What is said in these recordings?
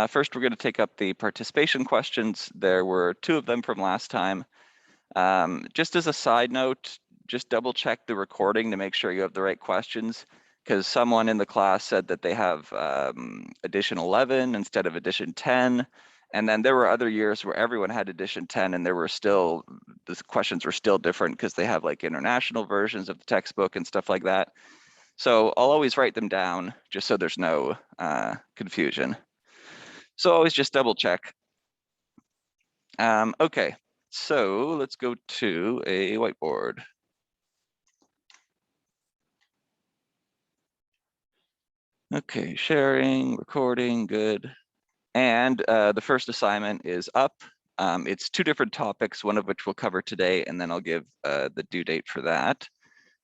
First, we're going to take up the participation questions. There were 2 of them from last time. Just as a side note, just double check the recording to make sure you have the right questions, because someone in the class said that they have edition 11 instead of edition 10. And then there were other years where everyone had edition 10 and there were still, the questions were still different because they have like international versions of the textbook and stuff like that. So I'll always write them down just so there's no confusion. So always just double check. Okay, so let's go to a whiteboard. Okay, sharing, recording, good. And the first assignment is up. It's 2 different topics, one of which we'll cover today, and then I'll give the due date for that.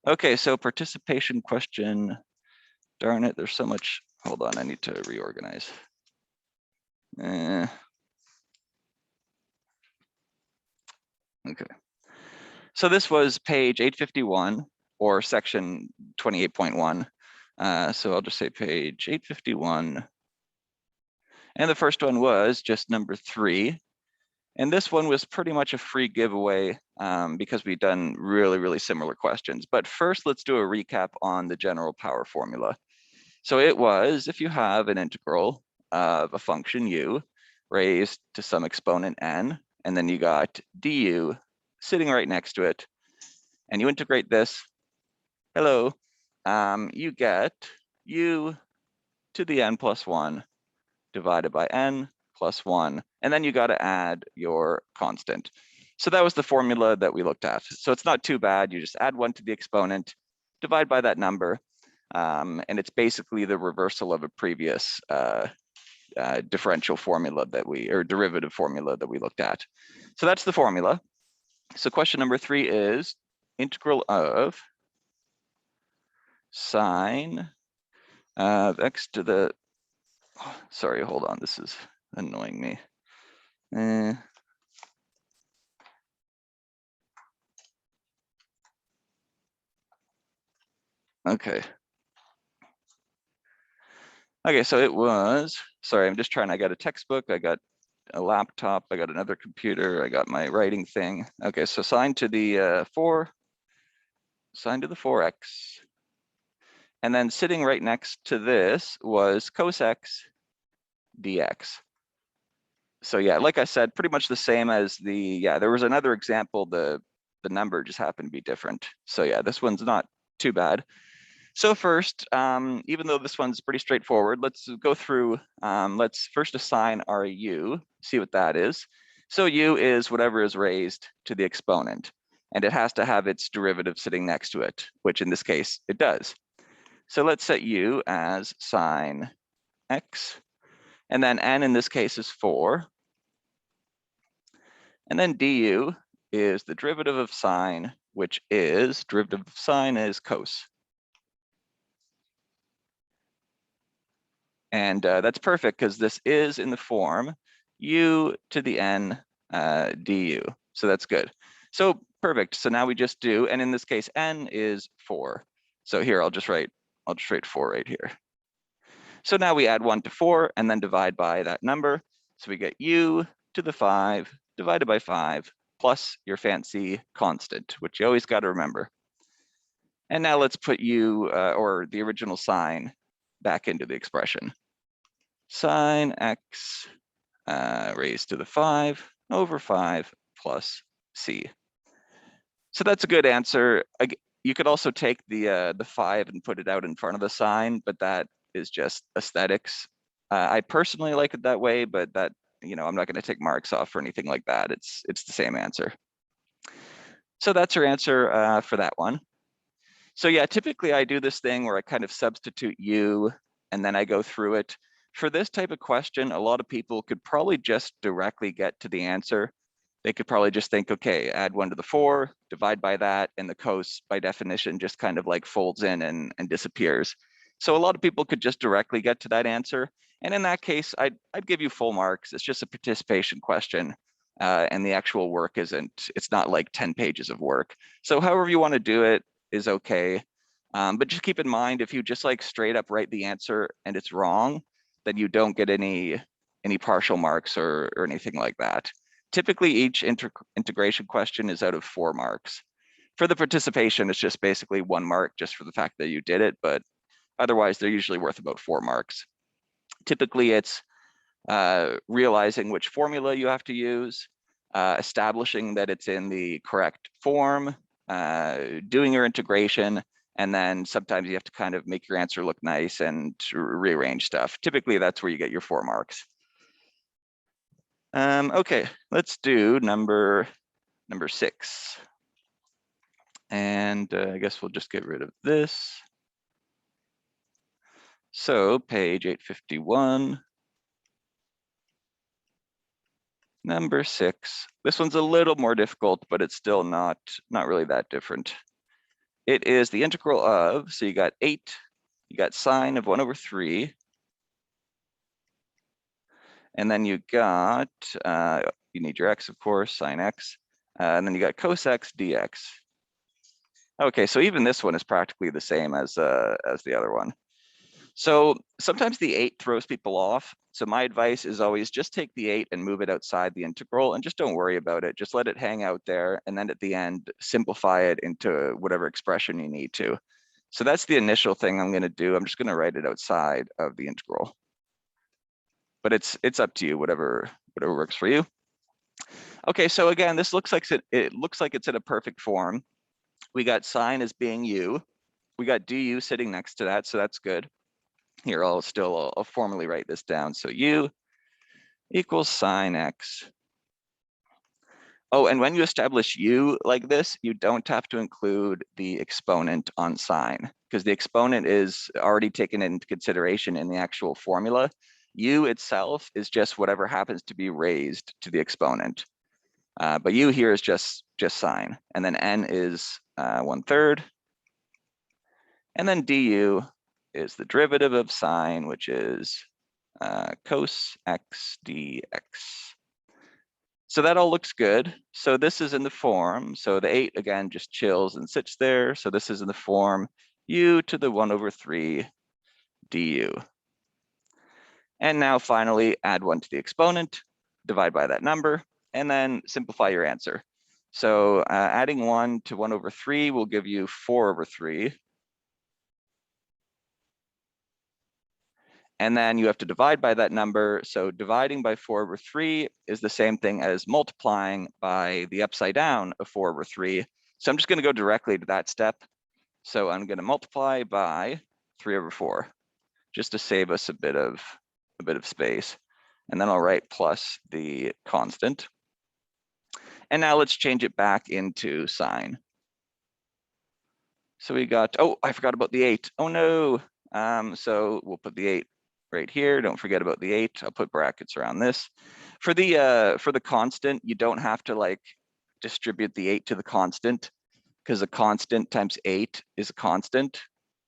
Okay, so participation question. Darn it, there's so much. Hold on, I need to reorganize. Okay. So this was page 851 or section 28.1. So I'll just say page 851. And the first one was just number 3. And this one was pretty much a free giveaway because we've done really, really similar questions. But first, let's do a recap on the general power formula. So it was, if you have an integral of a function u raised to some exponent n, and then you got du sitting right next to it, and you integrate this, hello, you get u to the n plus 1 divided by n plus 1, and then you got to add your constant. So that was the formula that we looked at. So it's not too bad. You just add 1 to the exponent, divide by that number, and it's basically the reversal of a previous differential formula that or derivative formula that we looked at. So that's the formula. So question number 3 is integral of sine of x to the, sorry, hold on, this is annoying me. Okay. Okay, so it was, sorry, I'm just trying, I got a textbook, I got a laptop, I got another computer, I got my writing thing. Okay, so sine to the 4, sine to the 4x. And then sitting right next to this was cos x dx. So yeah, like I said, pretty much the same as the, yeah, there was another example, the number just happened to be different. So yeah, this one's not too bad. So first, even though this one's pretty straightforward, let's go through, let's first assign our u, see what that is. So u is whatever is raised to the exponent, and it has to have its derivative sitting next to it, which in this case, it does. So let's set u as sine x, and then n in this case is 4. And then du is the derivative of sine, which is, derivative of sine is cos. And that's perfect because this is in the form u to the n du. So that's good. So perfect. So now we just do, and in this case, n is 4. So here I'll just write 4 right here. So now we add 1 to 4 and then divide by that number. So we get u to the 5 divided by 5 plus your fancy constant, which you always got to remember. And now let's put u, or the original sign, back into the expression. Sine x raised to the 5 over 5 plus c. So that's a good answer. You could also take the 5 and put it out in front of the sign, but that is just aesthetics. I personally like it that way, but that, you know, I'm not going to take marks off or anything like that. It's the same answer. So that's your answer for that one. So yeah, typically I do this thing where I kind of substitute u and then I go through it. For this type of question, a lot of people could probably just directly get to the answer. They could probably just think, okay, add 1 to the 4, divide by that, and the cos by definition just kind of like folds in and disappears. So a lot of people could just directly get to that answer. And in that case, I'd give you full marks. It's just a participation question. And the actual work it's not like 10 pages of work. So however you want to do it is okay. But just keep in mind, if you just like straight up write the answer and it's wrong, then you don't get any partial marks or anything like that. Typically, each integration question is out of 4 marks. For the participation, it's just basically 1 mark just for the fact that you did it, but otherwise they're usually worth about 4 marks. Typically, it's realizing which formula you have to use, establishing that it's in the correct form, doing your integration, and then sometimes you have to kind of make your answer look nice and rearrange stuff. Typically, that's where you get your 4 marks. Okay, let's do number 6. And I guess we'll just get rid of this. So page 851. Number 6. This one's a little more difficult, but it's still not really that different. It is the integral of, so you got 8, you got sine of 1/3, and then you got, you need your x, of course, sine x, and then you got cos x dx. Okay, so even this one is practically the same as the other one. So sometimes the 8 throws people off. So my advice is always just take the 8 and move it outside the integral and just don't worry about it. Just let it hang out there. And then at the end, simplify it into whatever expression you need to. So that's the initial thing I'm going to do. I'm just going to write it outside of the integral. But it's up to you, whatever works for you. Okay, so again, this looks like it looks like it's in a perfect form. We got sine as being u. We got du sitting next to that, so that's good. Here, I'll formally write this down. So u equals sine x. Oh, and when you establish u like this, you don't have to include the exponent on sine, because the exponent is already taken into consideration in the actual formula. U itself is just whatever happens to be raised to the exponent. But u here is just sine, and then n is 1/3, and then du is the derivative of sine, which is cos x dx. So that all looks good. So this is in the form. So the 8, again, just chills and sits there. So this is in the form u to the 1/3 du. And now finally, add 1 to the exponent, divide by that number, and then simplify your answer. So adding 1 to 1/3 will give you 4/3. And then you have to divide by that number. So dividing by 4/3 is the same thing as multiplying by the upside down of 4/3. So I'm just going to go directly to that step. So I'm going to multiply by 3/4, just to save us a bit of space. And then I'll write plus the constant. And now let's change it back into sine. So we got, oh, I forgot about the 8. Oh no. So we'll put the 8 right here. Don't forget about the 8. I'll put brackets around this. For the constant, you don't have to like distribute the 8 to the constant, because a constant times 8 is a constant.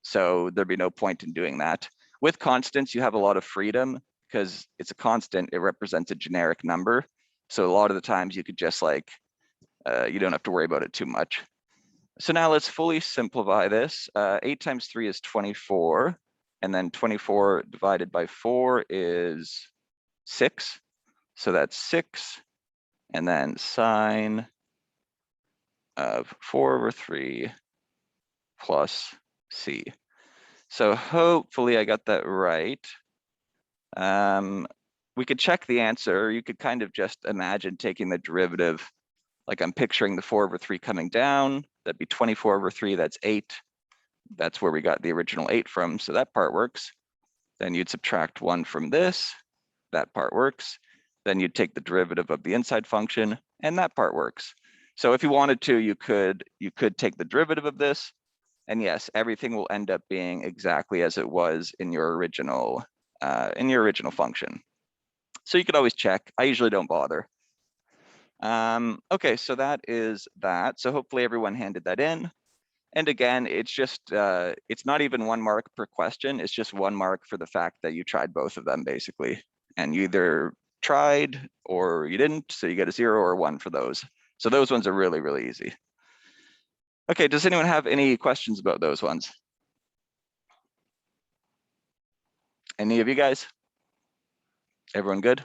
So there'd be no point in doing that. With constants, you have a lot of freedom, because it's a constant, it represents a generic number. So a lot of the times you could just like, you don't have to worry about it too much. So now let's fully simplify this. 8 times 3 is 24. And then 24 divided by 4 is 6. So that's 6. And then sine of 4/3 plus c. So hopefully I got that right. We could check the answer. You could kind of just imagine taking the derivative. Like I'm picturing the 4/3 coming down. That'd be 24/3, that's 8. That's where we got the original 8 from, so that part works. Then you'd subtract 1 from this, that part works. Then you'd take the derivative of the inside function, and that part works. So if you wanted to, you could take the derivative of this, and yes, everything will end up being exactly as it was in your original function. So you could always check. I usually don't bother. Okay, so that is that. So hopefully everyone handed that in. And again, it's just, it's not even 1 mark per question. It's just 1 mark for the fact that you tried both of them, basically. And you either tried or you didn't, so you get a 0 or 1 for those. So those ones are really, really easy. Okay, does anyone have any questions about those ones? Any of you guys? Everyone good?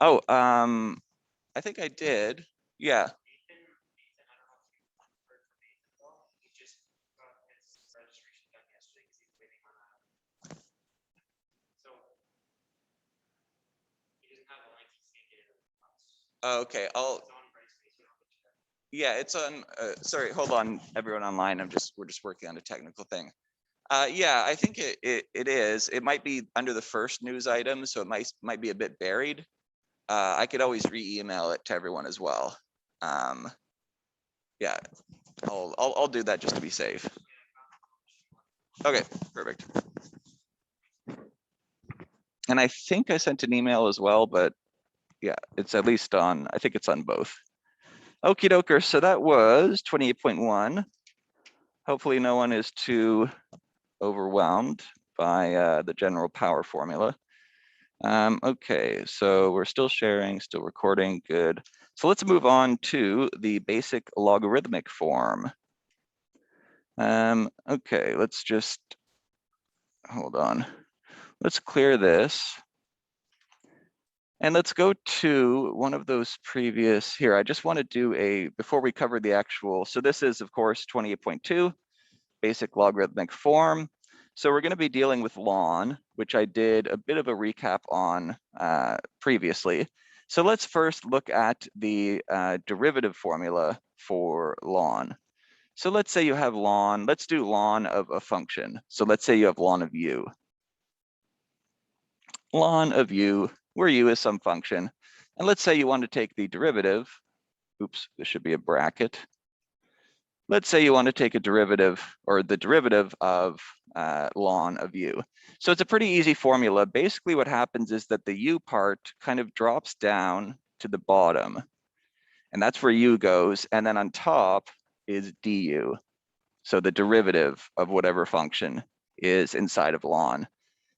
Oh, I think I did. Yeah. Okay, yeah, it's on, sorry, hold on, everyone online. We're just working on a technical thing. Yeah, I think it is. It might be under the first news item, so it might be a bit buried. I could always re-email it to everyone as well. Yeah, I'll do that just to be safe. Okay, perfect. And I think I sent an email as well, but yeah, it's at least on, I think it's on both. Okie doker, so that was 28.1. Hopefully no one is too overwhelmed by the general power formula. Okay, so we're still sharing, still recording, good. So let's move on to the basic logarithmic form. Okay, let's just, hold on. Let's clear this. And let's go to one of those previous here. I just want to do before we cover the actual, so this is of course 28.2, basic logarithmic form. So we're going to be dealing with ln, which I did a bit of a recap on previously. So let's first look at the derivative formula for ln. So let's say you have ln, let's do ln of a function. So let's say you have ln of u. Ln of u, where u is some function. And let's say you want to take the derivative. Oops, this should be a bracket. Let's say you want to take a derivative or the derivative of ln of u. So it's a pretty easy formula. Basically what happens is that the u part kind of drops down to the bottom, and that's where u goes. And then on top is du. So the derivative of whatever function is inside of ln.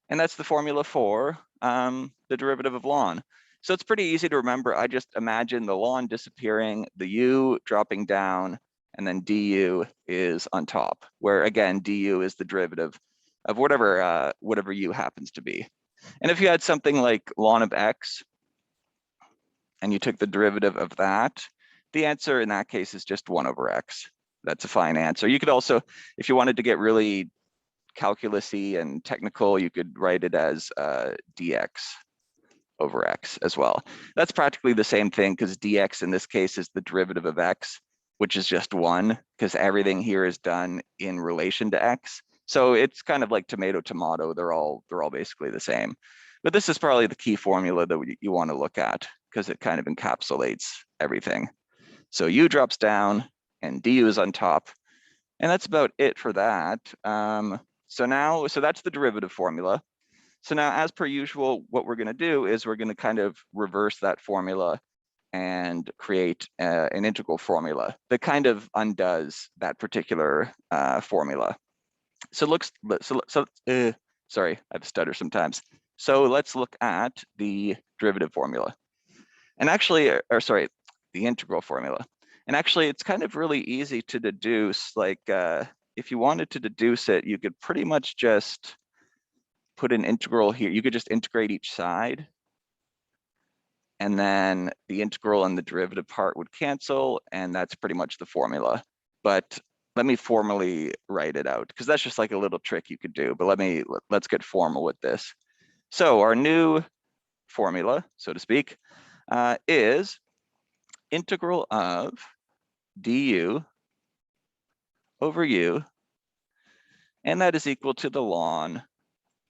And that's the formula for the derivative of ln. So it's pretty easy to remember. I just imagine the ln disappearing, the u dropping down, and then du is on top, where again, du is the derivative of whatever u happens to be. And if you had something like ln of x, and you took the derivative of that, the answer in that case is just 1 over x. That's a fine answer. You could also, if you wanted to get really calculusy and technical, you could write it as dx over x as well. That's practically the same thing, because dx in this case is the derivative of x, which is just 1, because everything here is done in relation to x. So it's kind of like tomato, tomato. They're all basically the same. But this is probably the key formula that you want to look at, because it kind of encapsulates everything. So u drops down and du is on top. And that's about it for that. So that's the derivative formula. So now, as per usual, what we're going to do is we're going to kind of reverse that formula and create an integral formula that kind of undoes that particular formula. Sorry, I have to stutter sometimes. So let's look at the derivative formula. And actually, the integral formula. And actually, it's kind of really easy to deduce. Like, if you wanted to deduce it, you could pretty much just put an integral here. You could just integrate each side, and then the integral and the derivative part would cancel, and that's pretty much the formula. But let me formally write it out, because that's just like a little trick you could do. But let's get formal with this. So our new formula, so to speak, is integral of du over u, and that is equal to the ln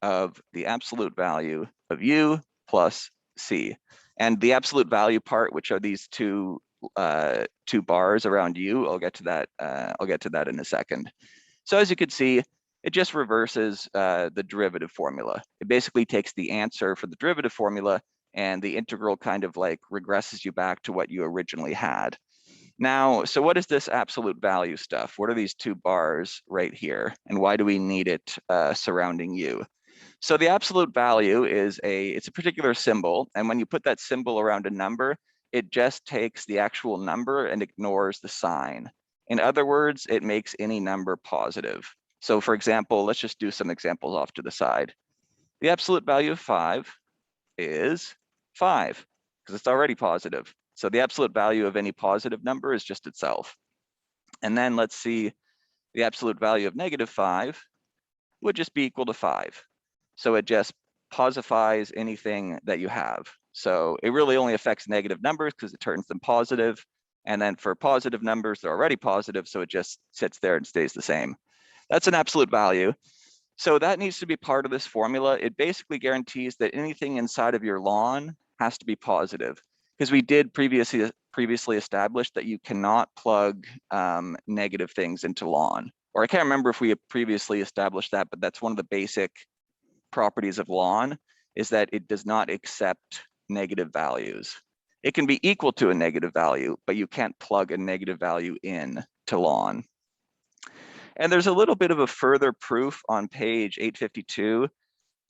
of the absolute value of u plus c. And the absolute value part, which are these two bars around u, I'll get to that in a second. So as you can see, it just reverses the derivative formula. It basically takes the answer for the derivative formula, and the integral kind of like regresses you back to what you originally had. Now, so what is this absolute value stuff? What are these two bars right here? And why do we need it surrounding u? So the absolute value is it's a particular symbol. And when you put that symbol around a number, it just takes the actual number and ignores the sign. In other words, it makes any number positive. So for example, let's just do some examples off to the side. The absolute value of 5 is 5, because it's already positive. So the absolute value of any positive number is just itself. And then let's see, the absolute value of -5 would just be equal to 5. So it just posifies anything that you have. So it really only affects negative numbers because it turns them positive. And then for positive numbers, they're already positive, so it just sits there and stays the same. That's an absolute value. So that needs to be part of this formula. It basically guarantees that anything inside of your lawn has to be positive, because we did previously establish that you cannot plug negative things into lawn. Or I can't remember if we had previously established that, but that's one of the basic properties of lawn, is that it does not accept negative values. It can be equal to a negative value, but you can't plug a negative value in to lawn. And there's a little bit of a further proof on page 852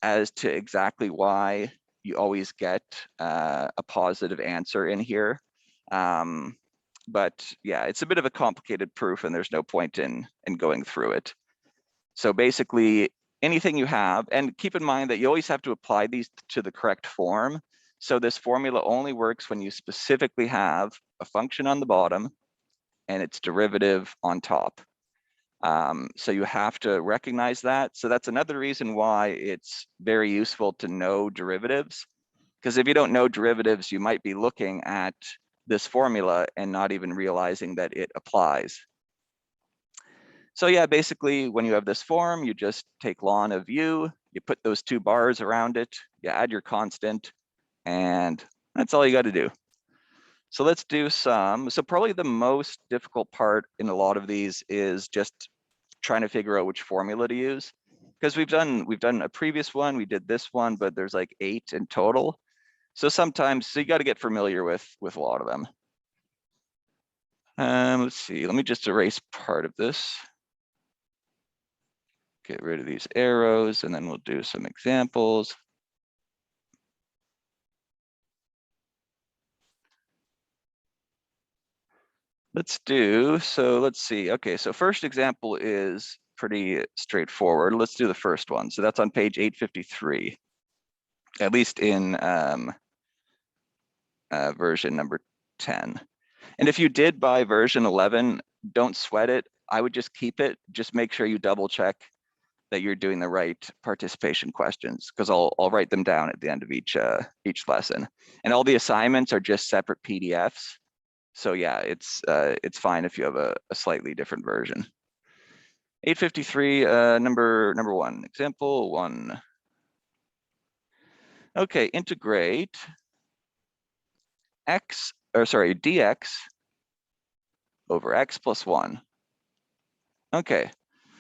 as to exactly why you always get a positive answer in here. But yeah, it's a bit of a complicated proof and there's no point in going through it. So basically anything you have, and keep in mind that you always have to apply these to the correct form. So this formula only works when you specifically have a function on the bottom and its derivative on top. So you have to recognize that. So that's another reason why it's very useful to know derivatives, because if you don't know derivatives, you might be looking at this formula and not even realizing that it applies. So yeah, basically when you have this form, you just take ln of u, you put those two bars around it, you add your constant, and that's all you got to do. So let's do some. So probably the most difficult part in a lot of these is just trying to figure out which formula to use, because we've done a previous one, we did this one, but there's like 8 in total. So sometimes, so you got to get familiar with a lot of them. Let's see, let me just erase part of this. Get rid of these arrows, and then we'll do some examples. Let's see. Okay, so first example is pretty straightforward. Let's do the first one. So that's on page 853, at least in version number 10. And if you did buy version 11, don't sweat it. I would just keep it. Just make sure you double check that you're doing the right participation questions, because I'll write them down at the end of each lesson. And all the assignments are just separate PDFs. So yeah, it's fine if you have a slightly different version. 853, number 1, example 1. Okay, integrate dx over x plus 1. Okay,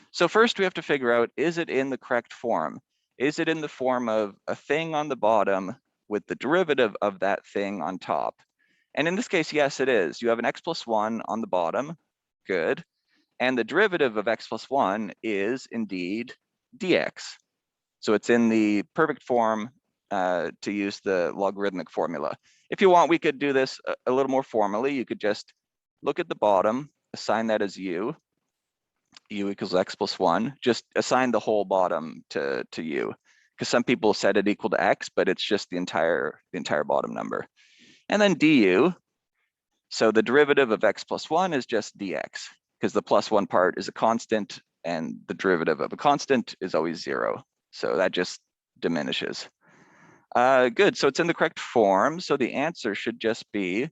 so first we have to figure out, is it in the correct form? Is it in the form of a thing on the bottom with the derivative of that thing on top? And in this case, yes, it is. You have an x plus 1 on the bottom. Good. And the derivative of x plus 1 is indeed dx. So it's in the perfect form to use the logarithmic formula. If you want, we could do this a little more formally. You could just look at the bottom, assign that as u equals x plus 1. Just assign the whole bottom to u, because some people set it equal to x, but it's just the entire bottom number. And then du, so the derivative of x plus 1 is just dx, because the plus 1 part is a constant, and the derivative of a constant is always 0. So that just diminishes. Good, so it's in the correct form. So the answer should just be,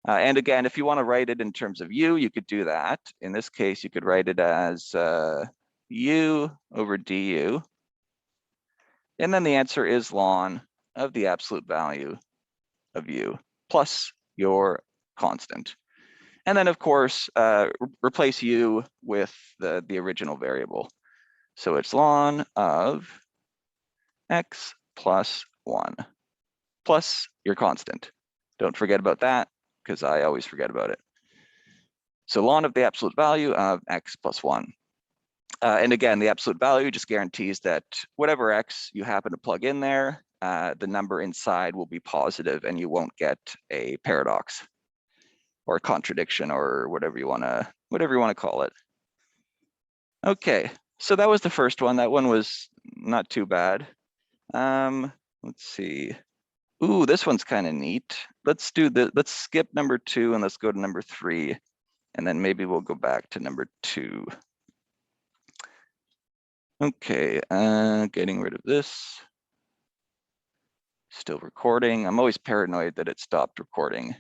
and again, if you want to write it in terms of u, you could do that. In this case, you could write it as u over du. And then the answer is ln of the absolute value of u plus your constant. And then, of course, replace u with the original variable. So it's ln of x plus 1 plus your constant. Don't forget about that, because I always forget about it. So ln of the absolute value of x plus 1. And again, the absolute value just guarantees that whatever x you happen to plug in there, the number inside will be positive and you won't get a paradox or a contradiction or whatever you want to call it. Okay, So that was the first one. That one was not too bad. Let's see. Ooh, this one's kind of neat. Let's skip number 2 and let's go to number 3. And then maybe we'll go back to number 2. Okay, getting rid of this. Still recording. I'm always paranoid that it stopped recording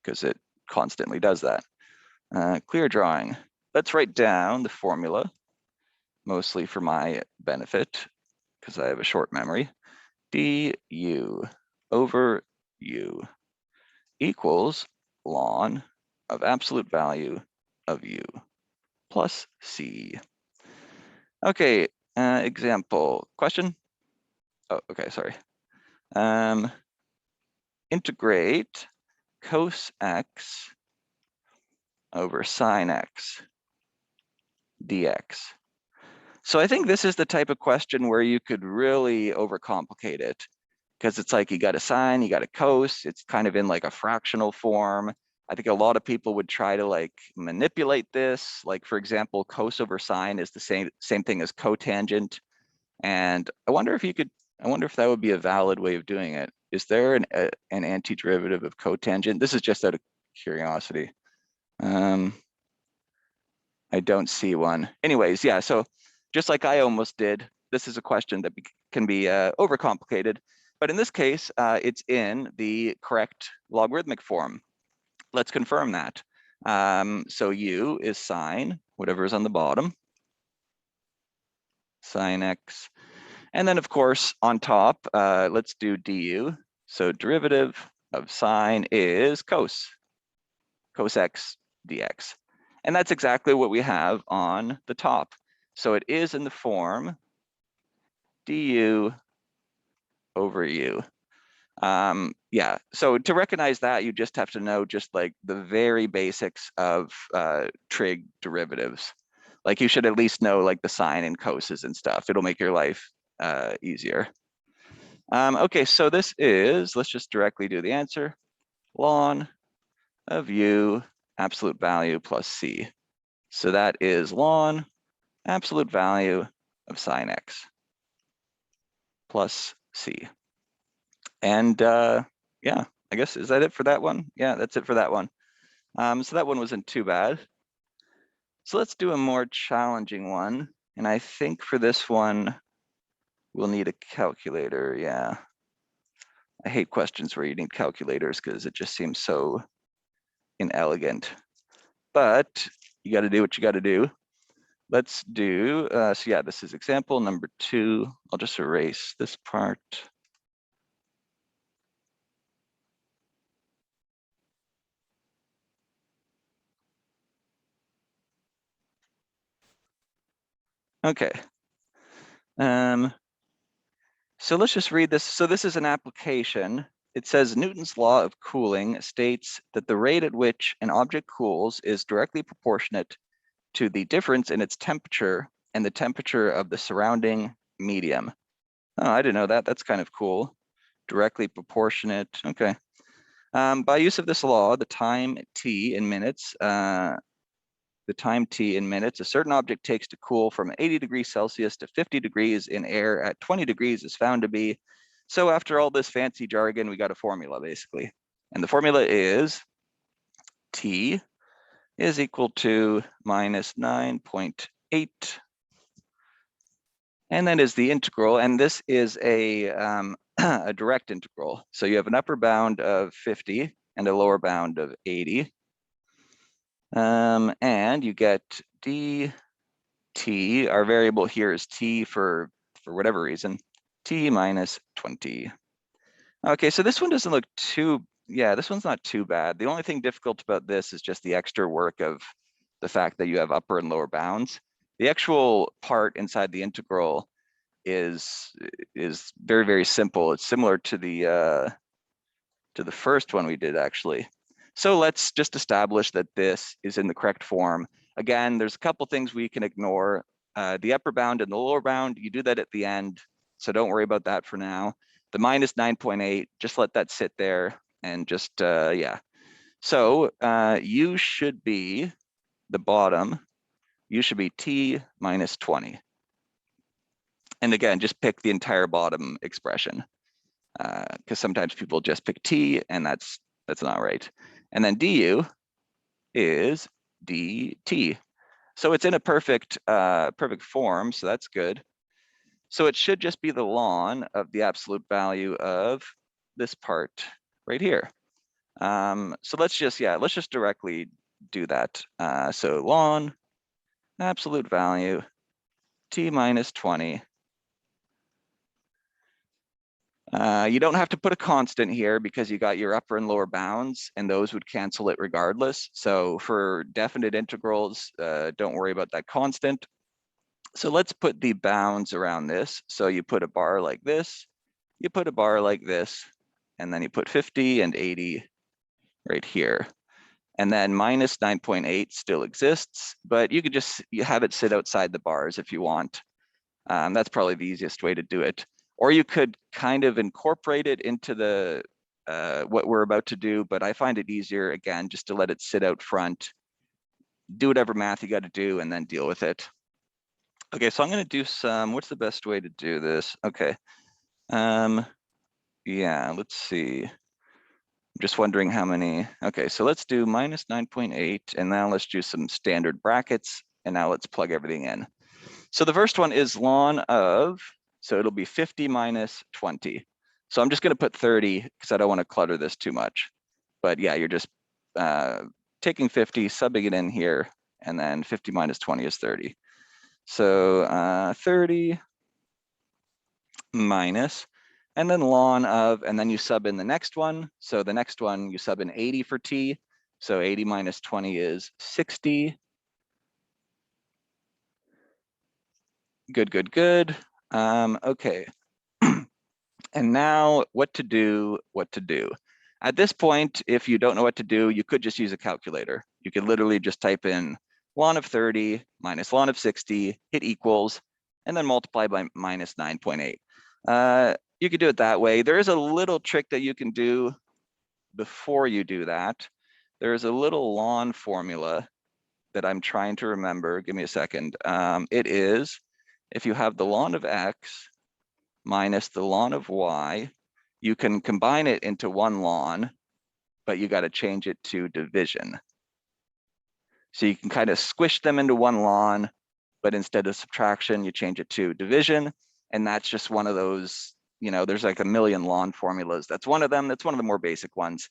because it constantly does that. Clear drawing. Let's write down the formula, mostly for my benefit, because I have a short memory. du over u equals ln of absolute value of u plus c. Okay, example, question? Oh, okay, sorry. Integrate cos x over sine x dx. So I think this is the type of question where you could really overcomplicate it, because it's like you got a sine, you got a cos, it's kind of in like a fractional form. I think a lot of people would try to like manipulate this. Like, for example, cos over sine is the same thing as cotangent. And I wonder if that would be a valid way of doing it. Is there an antiderivative of cotangent? This is just out of curiosity. I don't see one. Anyways, yeah, so just like I almost did, this is a question that can be overcomplicated. But in this case, it's in the correct logarithmic form. Let's confirm that. So u is sine, whatever is on the bottom, sine x. And then, of course, on top, let's do du. So derivative of sine is cos x dx. And that's exactly what we have on the top. So it is in the form du over u. Yeah, so to recognize that, you just have to know just like the very basics of trig derivatives. Like you should at least know like the sine and coses and stuff. It'll make your life easier. Okay, so this is, let's just directly do the answer. Ln of u absolute value plus c. So that is ln absolute value of sine x plus c. And yeah, I guess, is that it for that one? Yeah, that's it for that one. So that one wasn't too bad. So let's do a more challenging one. And I think for this one, we'll need a calculator, yeah. I hate questions where you need calculators because it just seems so inelegant. But you got to do what you got to do. Let's do, so yeah, this is example number 2. I'll just erase this part. Okay. So let's just read this. So this is an application. It says Newton's law of cooling states that the rate at which an object cools is directly proportionate to the difference in its temperature and the temperature of the surrounding medium. Oh, I didn't know that. That's kind of cool. Directly proportionate. Okay. By use of this law, the time t in minutes, a certain object takes to cool from 80 degrees Celsius to 50 degrees in air at 20 degrees is found to be. So after all this fancy jargon, we got a formula basically. And the formula is T is equal to minus 9.8. And then is the integral, and this is a, a direct integral. So you have an upper bound of 50 and a lower bound of 80. And you get dt, our variable here is t for whatever reason, t minus 20. Okay, so this one doesn't look too, yeah, this one's not too bad. The only thing difficult about this is just the extra work of the fact that you have upper and lower bounds. The actual part inside the integral is very, very simple. It's similar to the first one we did actually. So let's just establish that this is in the correct form. Again, there's a couple things we can ignore. The upper bound and the lower bound, you do that at the end. So don't worry about that for now. The minus 9.8, just let that sit there and just, yeah. So u should be the bottom. U should be t minus 20. And again, just pick the entire bottom expression, because sometimes people just pick t, and that's not right. And then du is dt. So it's in a perfect form, so that's good. So it should just be the ln of the absolute value of this part right here. So let's just directly do that. So ln absolute value t minus 20. You don't have to put a constant here because you got your upper and lower bounds, and those would cancel it regardless. So for definite integrals, don't worry about that constant. So let's put the bounds around this. So you put a bar like this, you put a bar like this, and then you put 50 and 80 right here. And then minus 9.8 still exists, but you could just have it sit outside the bars if you want. That's probably the easiest way to do it. Or you could kind of incorporate it into the what we're about to do, but I find it easier, again, just to let it sit out front, do whatever math you got to do, and then deal with it. Okay, so I'm going to do some, what's the best way to do this? Okay, yeah, let's see. I'm just wondering how many. Okay, so let's do minus 9.8, and now let's do some standard brackets, and now let's plug everything in. So the first one is ln of, so it'll be 50 minus 20. So I'm just going to put 30 because I don't want to clutter this too much. But yeah, you're just taking 50, subbing it in here, and then 50 minus 20 is 30. So 30 minus, and then ln of, and then you sub in the next one. So the next one, you sub in 80 for t. So 80 minus 20 is 60. Good. Okay. And now what to do. At this point, if you don't know what to do, you could just use a calculator. You could literally just type in ln of 30 minus ln of 60, hit equals, and then multiply by minus 9.8. You could do it that way. There is a little trick that you can do before you do that. There's a little ln formula that I'm trying to remember. Give me a second. It is, if you have the ln of x minus the ln of y, you can combine it into one ln, but you got to change it to division. So you can kind of squish them into one ln, but instead of subtraction, you change it to division. And that's just one of those, there's like a million ln formulas. That's one of them. That's one of the more basic ones.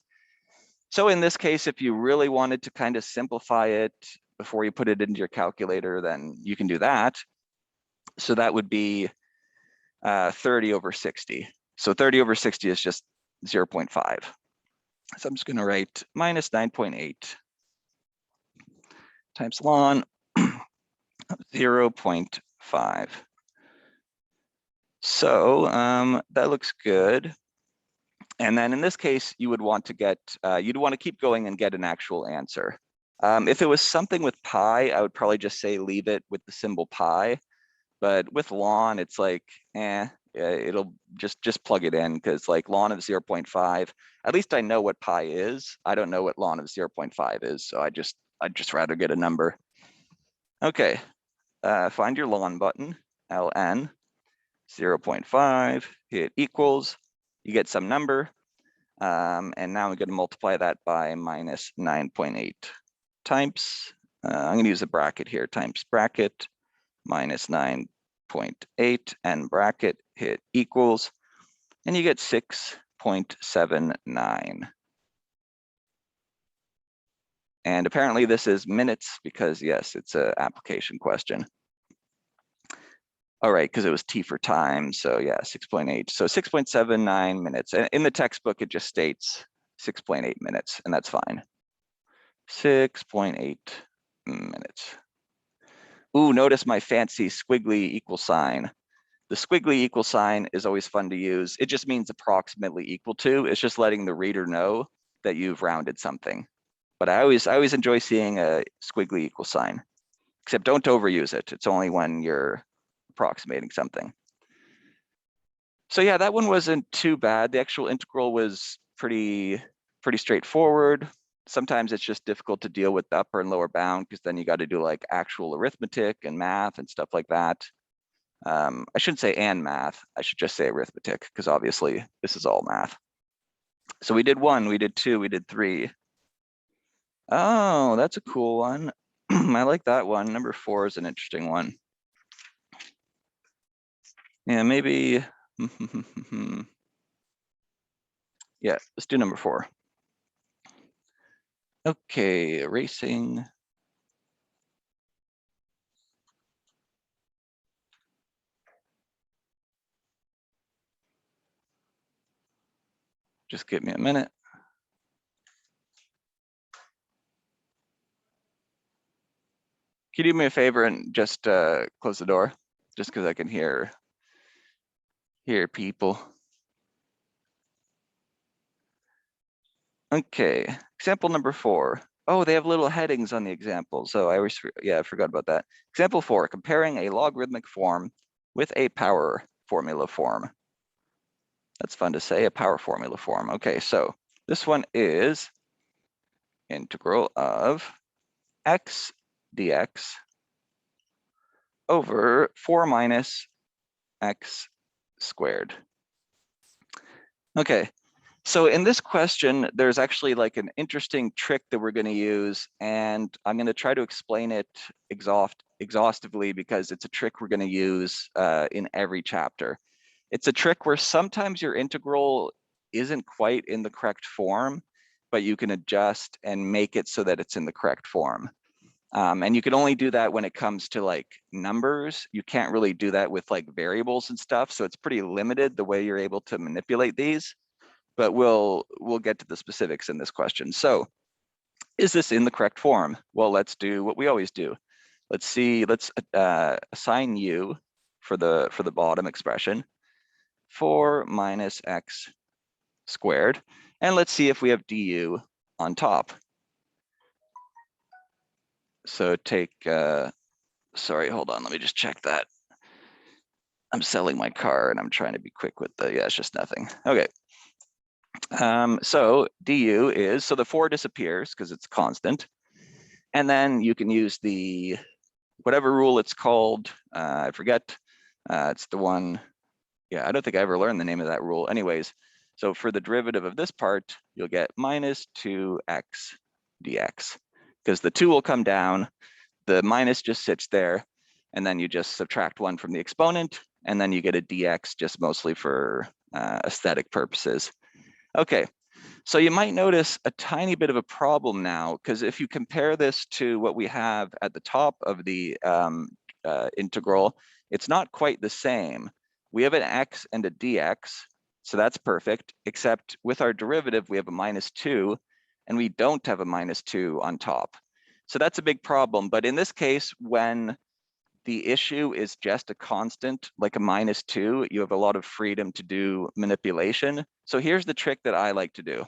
So in this case, if you really wanted to kind of simplify it before you put it into your calculator, then you can do that. So that would be 30 over 60. So 30 over 60 is just 0.5. So I'm just going to write minus 9.8 times ln 0.5. So that looks good. And then in this case, you would want to get, you'd want to keep going and get an actual answer. If it was something with pi, I would probably just say leave it with the symbol pi. But with ln, it's like, it'll just plug it in, because like ln of 0.5, at least I know what pi is. I don't know what ln of 0.5 is, so I'd just rather get a number. Okay, find your ln button, ln 0.5, hit equals, you get some number, and now I'm going to multiply that by minus 9.8 times, I'm going to use a bracket here, times bracket, minus 9.8 and bracket, hit equals, and you get 6.79. And apparently this is minutes because yes, it's an application question. All right, because it was T for time, so yeah, 6.8. So 6.79 minutes. And in the textbook, it just states 6.8 minutes, and that's fine. 6.8 minutes. Ooh, notice my fancy squiggly equal sign. The squiggly equal sign is always fun to use. It just means approximately equal to. It's just letting the reader know that you've rounded something. But I always enjoy seeing a squiggly equal sign, except don't overuse it. It's only when you're approximating something. So yeah, that one wasn't too bad. The actual integral was pretty straightforward. Sometimes it's just difficult to deal with the upper and lower bound, because then you got to do like actual arithmetic and math and stuff like that. I shouldn't say and math, I should just say arithmetic, because obviously this is all math. So we did 1, we did 2, we did 3. Oh, that's a cool one. I like that one. Number 4 is an interesting one. Yeah, maybe. Yeah, let's do number 4. Okay, erasing. Just give me a minute. Can you do me a favor and just close the door? Just because I can hear people. Okay, example number 4. Oh, they have little headings on the example. So I forgot about that. Example 4, comparing a logarithmic form with a power formula form. That's fun to say, a power formula form. Okay, so this one is integral of x dx over 4 minus x squared. Okay, so in this question, there's actually like an interesting trick that we're going to use, and I'm going to try to explain it exhaustively because it's a trick we're going to use in every chapter. It's a trick where sometimes your integral isn't quite in the correct form, but you can adjust and make it so that it's in the correct form. And you can only do that when it comes to like numbers. You can't really do that with like variables and stuff. So it's pretty limited the way you're able to manipulate these, but we'll get to the specifics in this question. So is this in the correct form? Well, let's do what we always do. Let's see, let's assign u for the bottom expression, 4 minus x squared. And let's see if we have du on top. So take, sorry, hold on, let me just check that. I'm selling my car and I'm trying to be quick with the, yeah, it's just nothing. Okay. So du is, so the 4 disappears because it's constant. And then you can use the, whatever rule it's called, I forget. It's the one, yeah, I don't think I ever learned the name of that rule. Anyways, so for the derivative of this part, you'll get minus 2x dx, because the 2 will come down, the minus just sits there, and then you just subtract 1 from the exponent, and then you get a dx just mostly for aesthetic purposes. Okay, so you might notice a tiny bit of a problem now, because if you compare this to what we have at the top of the integral, it's not quite the same. We have an x and a dx, so that's perfect, except with our derivative, we have a minus 2, and we don't have a minus 2 on top. So that's a big problem. But in this case, when the issue is just a constant, like a minus 2, you have a lot of freedom to do manipulation. So here's the trick that I like to do.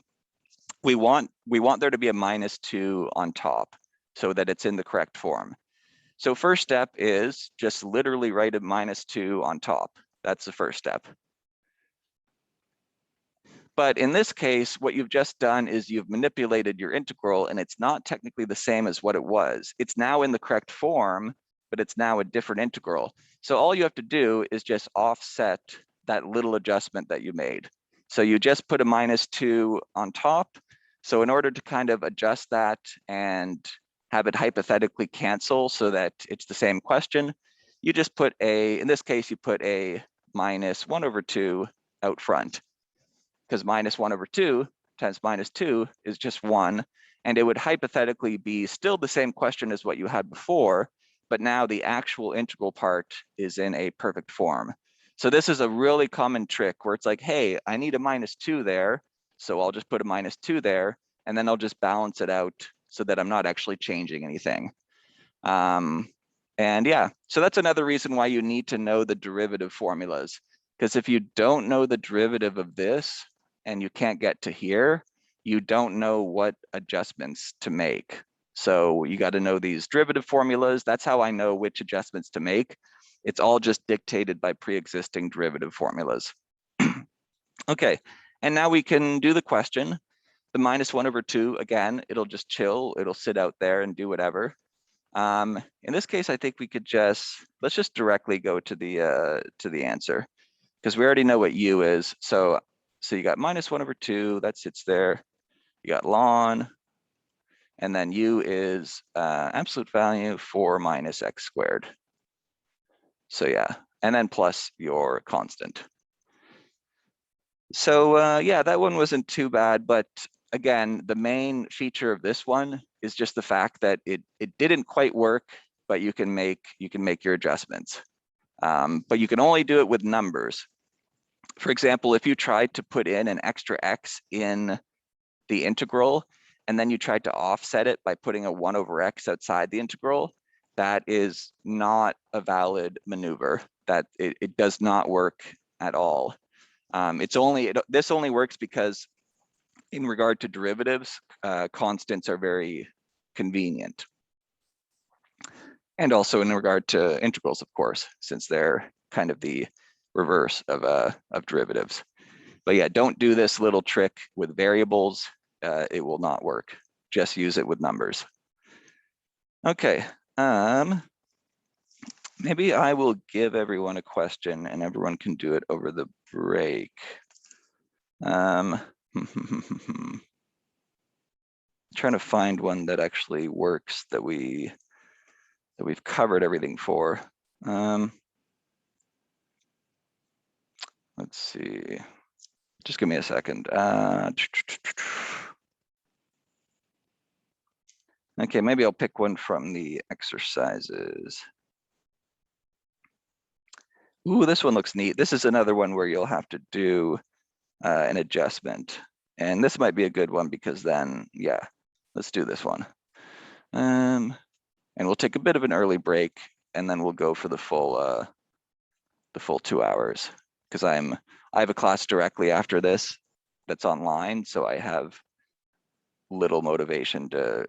We want there to be a minus 2 on top so that it's in the correct form. So first step is just literally write a minus 2 on top. That's the first step. But in this case, what you've just done is you've manipulated your integral, and it's not technically the same as what it was. It's now in the correct form, but it's now a different integral. So all you have to do is just offset that little adjustment that you made. So you just put a minus 2 on top. So in order to kind of adjust that and have it hypothetically cancel so that it's the same question, you just put a, in this case, you put a minus 1 over 2 out front, because minus 1 over 2 times minus 2 is just 1. And it would hypothetically be still the same question as what you had before, but now the actual integral part is in a perfect form. So this is a really common trick where it's like, hey, I need a minus 2 there, so I'll just put a minus 2 there, and then I'll just balance it out so that I'm not actually changing anything. And yeah, so that's another reason why you need to know the derivative formulas, because if you don't know the derivative of this and you can't get to here, you don't know what adjustments to make. So you got to know these derivative formulas. That's how I know which adjustments to make. It's all just dictated by pre-existing derivative formulas. Okay, and now we can do the question. The minus 1 over 2, again, it'll just chill. It'll sit out there and do whatever. In this case, I think we could let's just directly go to the answer, because we already know what u is. So you got -1/2, that sits there. You got ln, and then u is absolute value 4 minus x squared. So yeah, and then plus your constant. So yeah, that one wasn't too bad, but again, the main feature of this one is just the fact that it didn't quite work, but you can make your adjustments. But you can only do it with numbers. For example, if you tried to put in an extra x in the integral, and then you tried to offset it by putting a 1/x outside the integral, that is not a valid maneuver. That it does not work at all. This only works because in regard to derivatives, constants are very convenient. And also in regard to integrals, of course, since they're kind of the reverse of derivatives. But yeah, don't do this little trick with variables. It will not work. Just use it with numbers. Okay. Maybe I will give everyone a question and everyone can do it over the break. Trying to find one that actually works that we've covered everything for. Let's see. Just give me a second. Okay, maybe I'll pick one from the exercises. Ooh, this one looks neat. This is another one where you'll have to do an adjustment. And this might be a good one because then, yeah, let's do this one. And we'll take a bit of an early break and then we'll go for the full 2 hours, because I have a class directly after this that's online, so I have little motivation to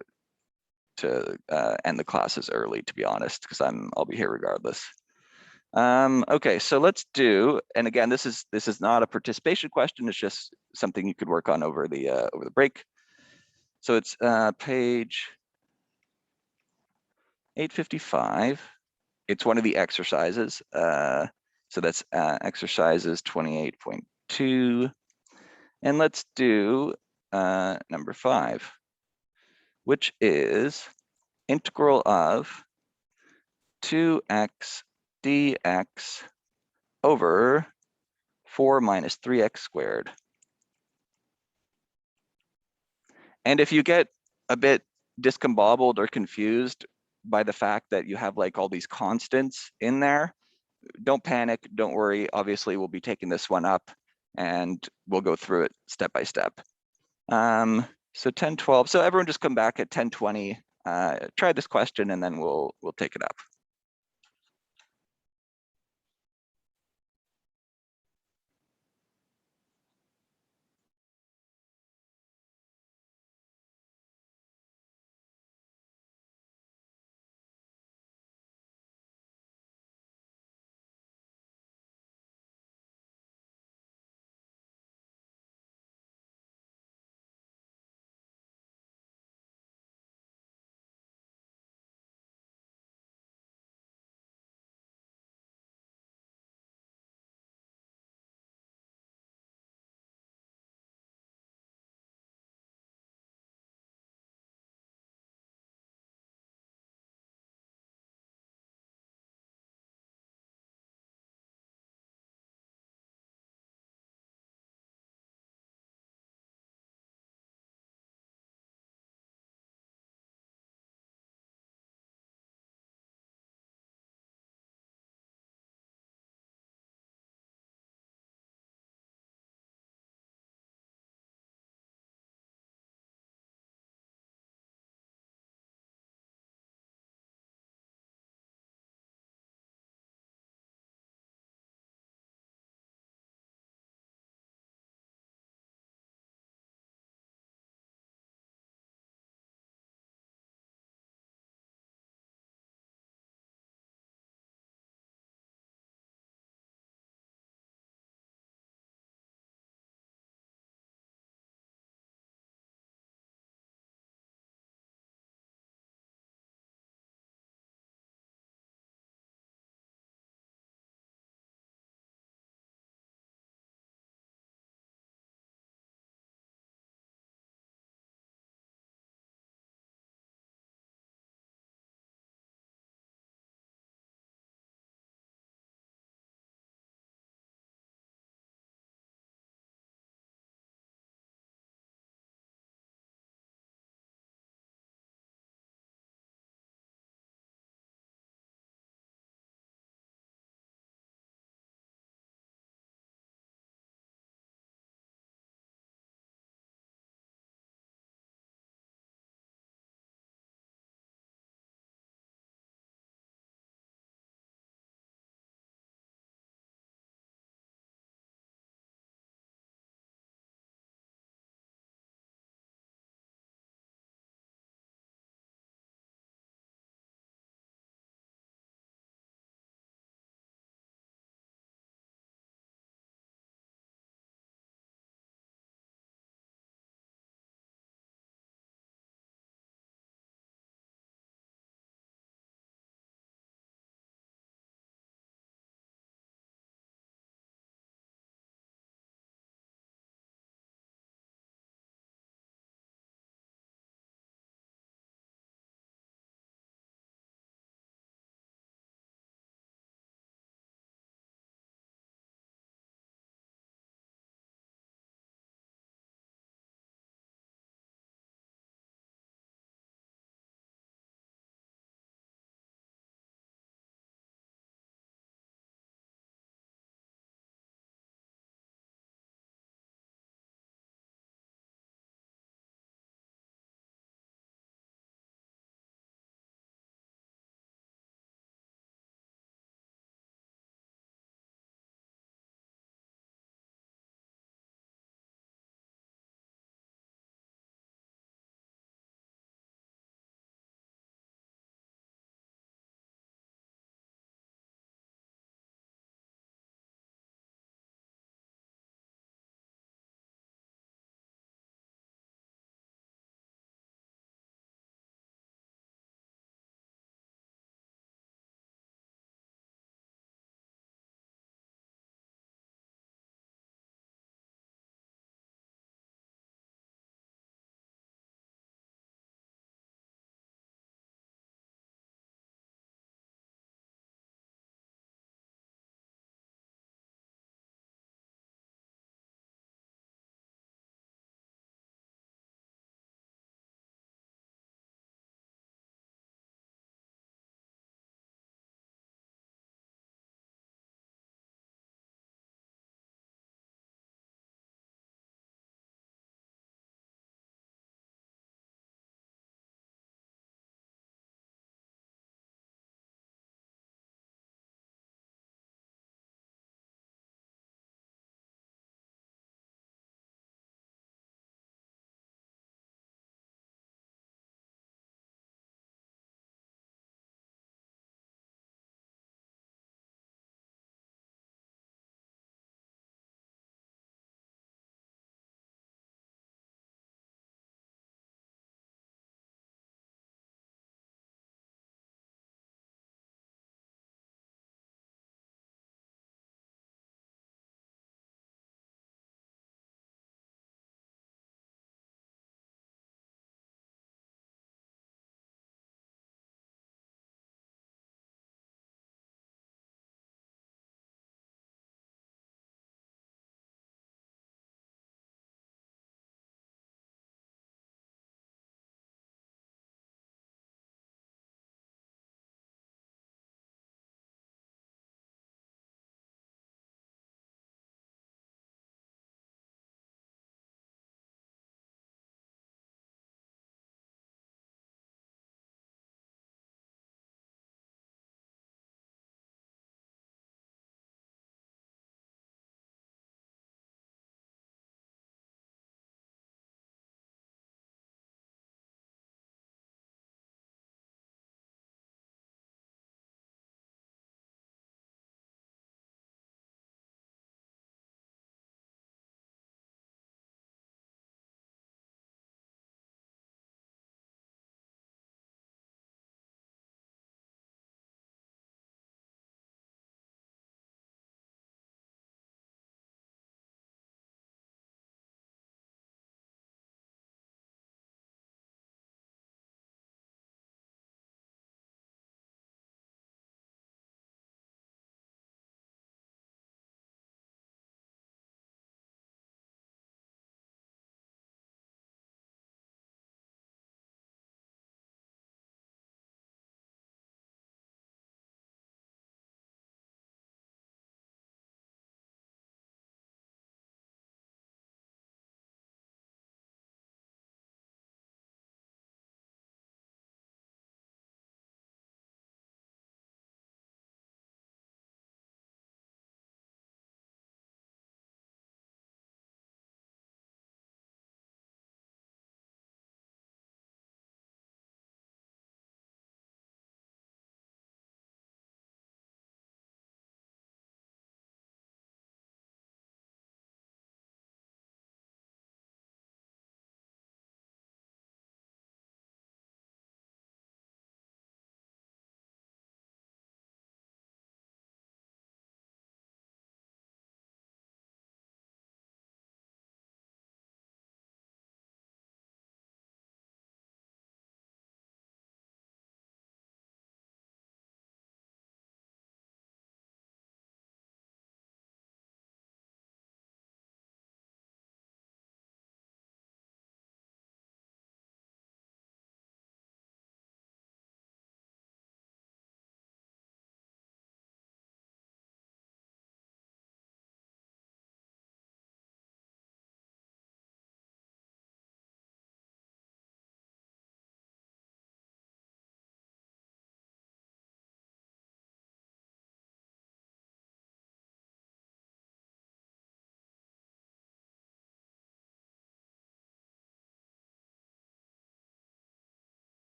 end the classes early, to be honest, because I'll be here regardless. Okay, so let's do, and again, this is not a participation question, it's just something you could work on over the break. So it's page 855. It's one of the exercises. So that's exercises 28.2. And let's do number 5, which is integral of 2x dx over 4 minus 3x squared. And if you get a bit discombobbled or confused by the fact that you have like all these constants in there, don't panic, don't worry. Obviously, we'll be taking this one up and we'll go through it step by step. So 10:12. So everyone just come back at 10:20. Try this question and then we'll take it up.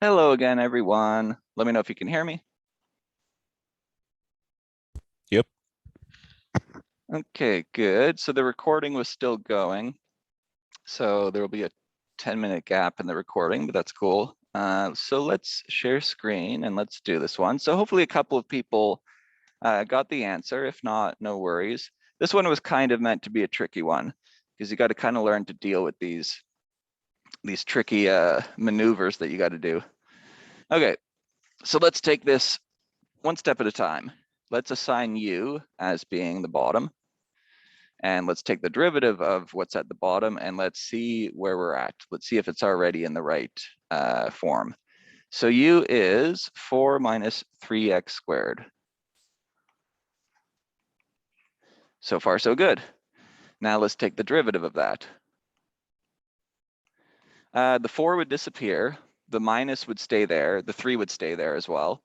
Hello again, everyone. Let me know if you can hear me. Yep. Okay, good. So the recording was still going. So there will be a 10-minute gap in the recording, but that's cool. So let's share screen and let's do this one. So hopefully a couple of people got the answer. If not, no worries. This one was kind of meant to be a tricky one because you got to kind of learn to deal with these tricky maneuvers that you got to do. Okay, so let's take this one step at a time. Let's assign u as being the bottom. And let's take the derivative of what's at the bottom and let's see where we're at. Let's see if it's already in the right form. So u is 4 minus 3x squared. So far, so good. Now let's take the derivative of that. The 4 would disappear. The minus would stay there. The 3 would stay there as well.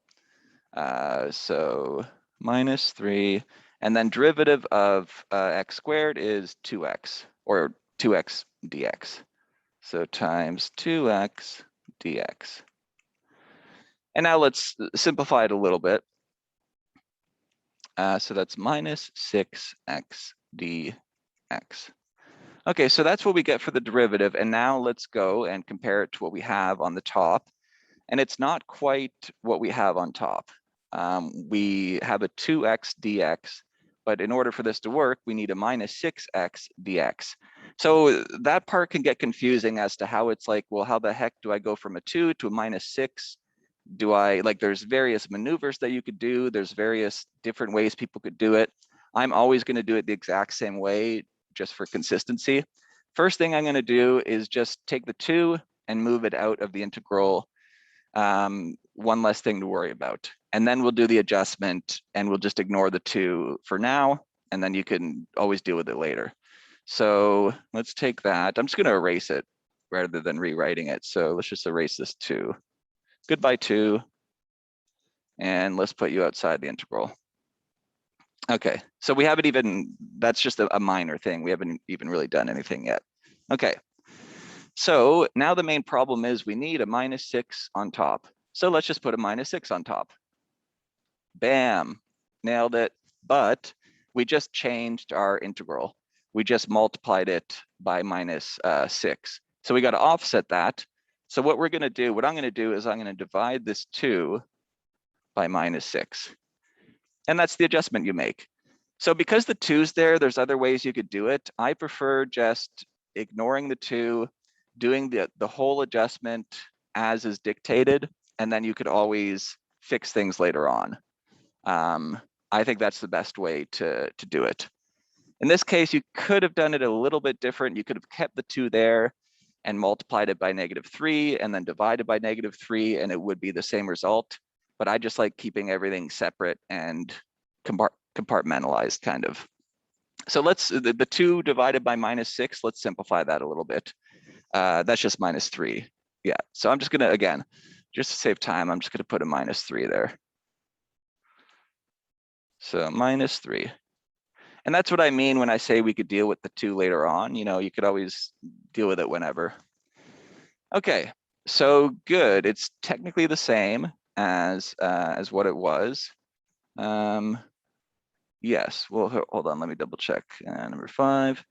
So minus 3. And then derivative of x squared is 2x, or 2x dx. So times 2x dx. And now let's simplify it a little bit. So that's minus 6x dx. Okay, so that's what we get for the derivative. And now let's go and compare it to what we have on the top. And it's not quite what we have on top. We have a 2x dx, but in order for this to work, we need a minus 6x dx. So that part can get confusing as to how it's like, well, how the heck do I go from a 2 to a minus 6? Do I, like, there's various maneuvers that you could do. There's various different ways people could do it. I'm always going to do it the exact same way, just for consistency. First thing I'm going to do is just take the 2 and move it out of the integral. One less thing to worry about. And then we'll do the adjustment and we'll just ignore the 2 for now. And then you can always deal with it later. So let's take that. I'm just going to erase it rather than rewriting it. So let's just erase this 2. Goodbye 2. And let's put you outside the integral. Okay, so we haven't even, that's just a minor thing. We haven't even really done anything yet. Okay, so now the main problem is we need a minus 6 on top. So let's just put a minus 6 on top. Bam, nailed it. But we just changed our integral. We just multiplied it by minus 6. So we got to offset that. So what we're going to do, what I'm going to do is I'm going to divide this 2 by minus 6. And that's the adjustment you make. So because the 2's there, there's other ways you could do it. I prefer just ignoring the 2, doing the whole adjustment as is dictated, and then you could always fix things later on. I think that's the best way to do it. In this case, you could have done it a little bit different. You could have kept the 2 there and multiplied it by -3 and then divided by -3, and it would be the same result. But I just like keeping everything separate and compartmentalized, kind of. So let's, the 2 divided by minus 6, let's simplify that a little bit. That's just -3. Yeah, so I'm just gonna, again, just to save time, I'm just gonna put a -3 there. So -3. And that's what I mean when I say we could deal with the 2 later on. You know, you could always deal with it whenever. Okay, so good. It's technically the same as what it was. Yes, well, hold on, let me double check. Number 5.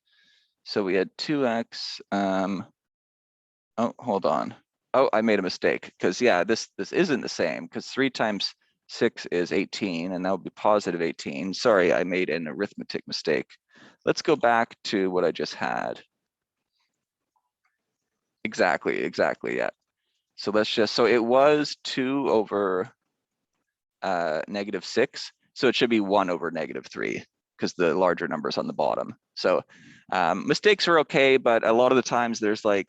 So we had 2x. Oh, hold on. Oh, I made a mistake, because yeah, this isn't the same, because 3 times 6 is 18, and that would be positive 18. Sorry, I made an arithmetic mistake. Let's go back to what I just had. Exactly, yeah. So let's just, so it was 2 over -6. So it should be 1 over -3, because the larger number's on the bottom. So mistakes are okay, but a lot of the times there's like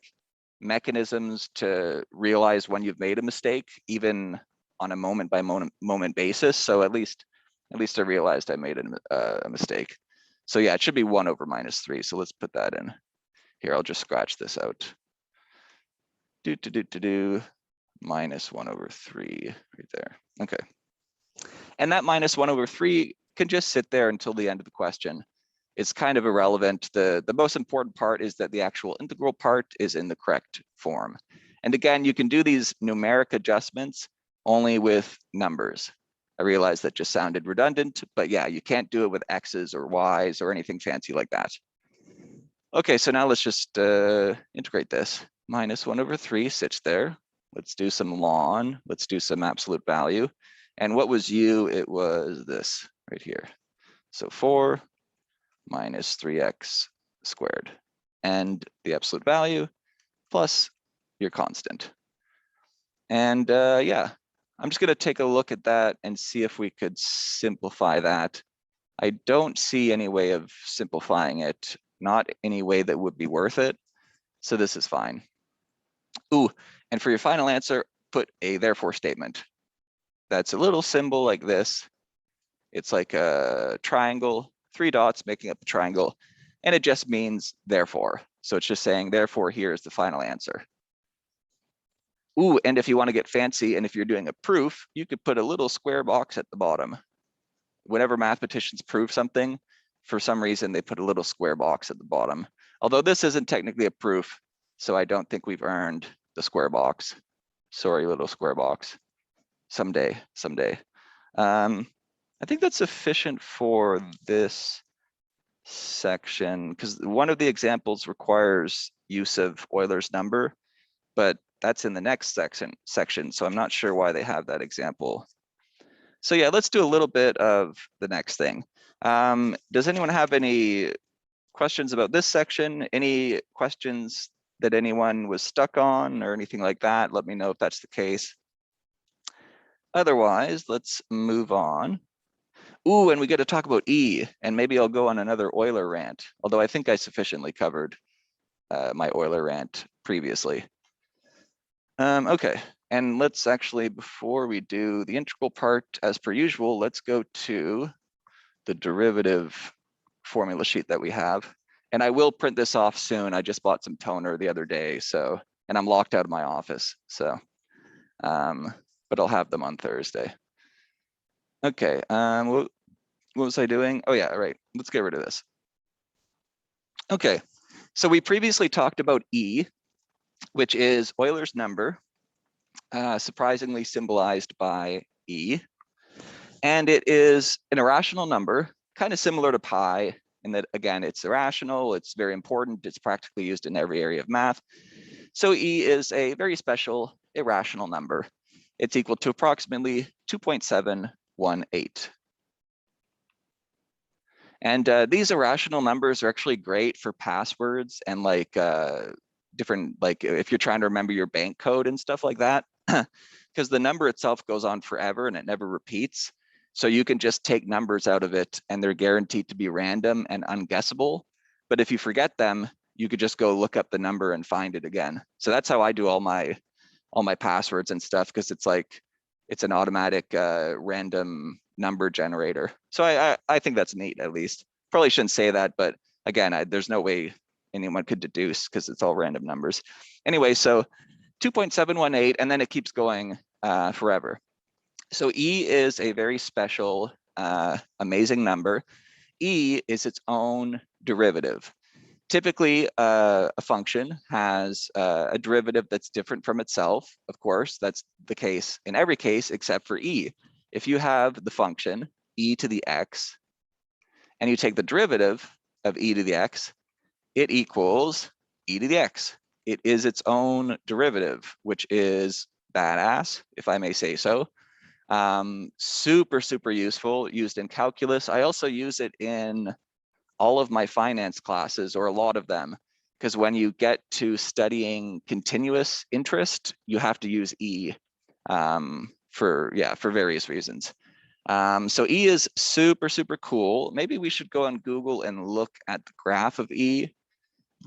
mechanisms to realize when you've made a mistake, even on a moment by moment basis. So at least I realized I made a mistake. So yeah, it should be 1 over -3. So let's put that in here. I'll just scratch this out. Minus 1 over 3 right there. Okay. And that minus 1 over 3 can just sit there until the end of the question. It's kind of irrelevant. The most important part is that the actual integral part is in the correct form. And again, you can do these numeric adjustments only with numbers. I realize that just sounded redundant, but yeah, you can't do it with X's or Y's or anything fancy like that. Okay, so now let's just integrate this. -1/3 sits there. Let's do some ln. Let's do some absolute value. And what was u? It was this right here. So 4 minus 3x squared. And the absolute value plus your constant. And yeah, I'm just going to take a look at that and see if we could simplify that. I don't see any way of simplifying it, not any way that would be worth it. So this is fine. Ooh, and for your final answer, put a therefore statement. That's a little symbol like this. It's like a triangle, 3 dots making up the triangle, and it just means therefore. So it's just saying, therefore, here is the final answer. Ooh, and if you want to get fancy, and if you're doing a proof, you could put a little square box at the bottom. Whenever mathematicians prove something, for some reason, they put a little square box at the bottom. Although this isn't technically a proof, so I don't think we've earned the square box. Sorry, little square box. Someday. I think that's sufficient for this section, because one of the examples requires use of Euler's number, but that's in the next section, so I'm not sure why they have that example. So yeah, let's do a little bit of the next thing. Does anyone have any questions about this section? Any questions that anyone was stuck on or anything like that? Let me know if that's the case. Otherwise, let's move on. Ooh, and we get to talk about E, and maybe I'll go on another Euler rant, although I think I sufficiently covered my Euler rant previously. Okay, and let's actually, before we do the integral part, as per usual, let's go to the derivative formula sheet that we have. And I will print this off soon. I just bought some toner the other day, so, and I'm locked out of my office, so, but I'll have them on Thursday. Okay, what was I doing? Oh yeah, right, let's get rid of this. Okay, so we previously talked about E, which is Euler's number, surprisingly symbolized by E. And it is an irrational number, kind of similar to pi, in that, again, it's irrational, it's very important, it's practically used in every area of math. So E is a very special irrational number. It's equal to approximately 2.718. And these irrational numbers are actually great for passwords and like different, like if you're trying to remember your bank code and stuff like that, because the number itself goes on forever and it never repeats. So you can just take numbers out of it and they're guaranteed to be random and unguessable. But if you forget them, you could just go look up the number and find it again. So that's how I do all my passwords and stuff, because it's like, it's an automatic random number generator. So I think that's neat, at least. Probably shouldn't say that, but again, there's no way anyone could deduce because it's all random numbers. Anyway, so 2.718, and then it keeps going forever. So E is a very special, amazing number. E is its own derivative. Typically, a function has a derivative that's different from itself. Of course, that's the case in every case except for E. If you have the function e to the x, and you take the derivative of e to the x, it equals e to the x. It is its own derivative, which is badass, if I may say so. Super, super useful, used in calculus. I also use it in all of my finance classes, or a lot of them, because when you get to studying continuous interest, you have to use E for various reasons. So E is super, super cool. Maybe we should go on Google and look at the graph of E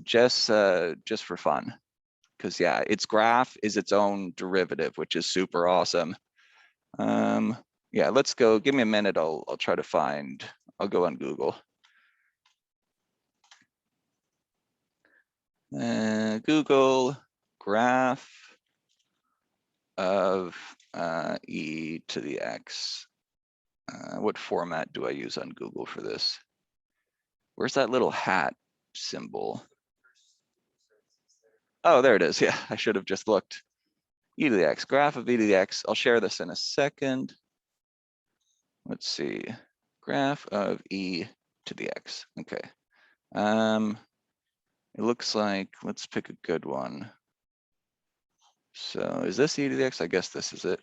just for fun. Because yeah, its graph is its own derivative, which is super awesome. Yeah, let's go. Give me a minute. I'll try to find. I'll go on Google. Google graph of e to the x. What format do I use on Google for this? Where's that little hat symbol? Oh, there it is. Yeah, I should have just looked. E to the x, graph of e to the x. I'll share this in a second. Let's see, graph of e to the x. Okay. It looks like, let's pick a good one. So is this e to the x? I guess this is it.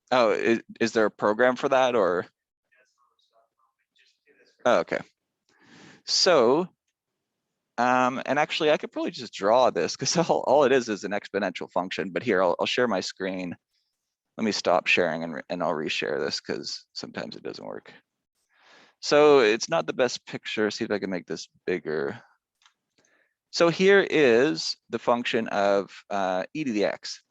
Oh, is there a program for that or? Oh, okay. So, and actually I could probably just draw this because all it is an exponential function, but here, I'll share my screen. Let me stop sharing and I'll reshare this because sometimes it doesn't work. So it's not the best picture. See if I can make this bigger. So here is the function of e to the x.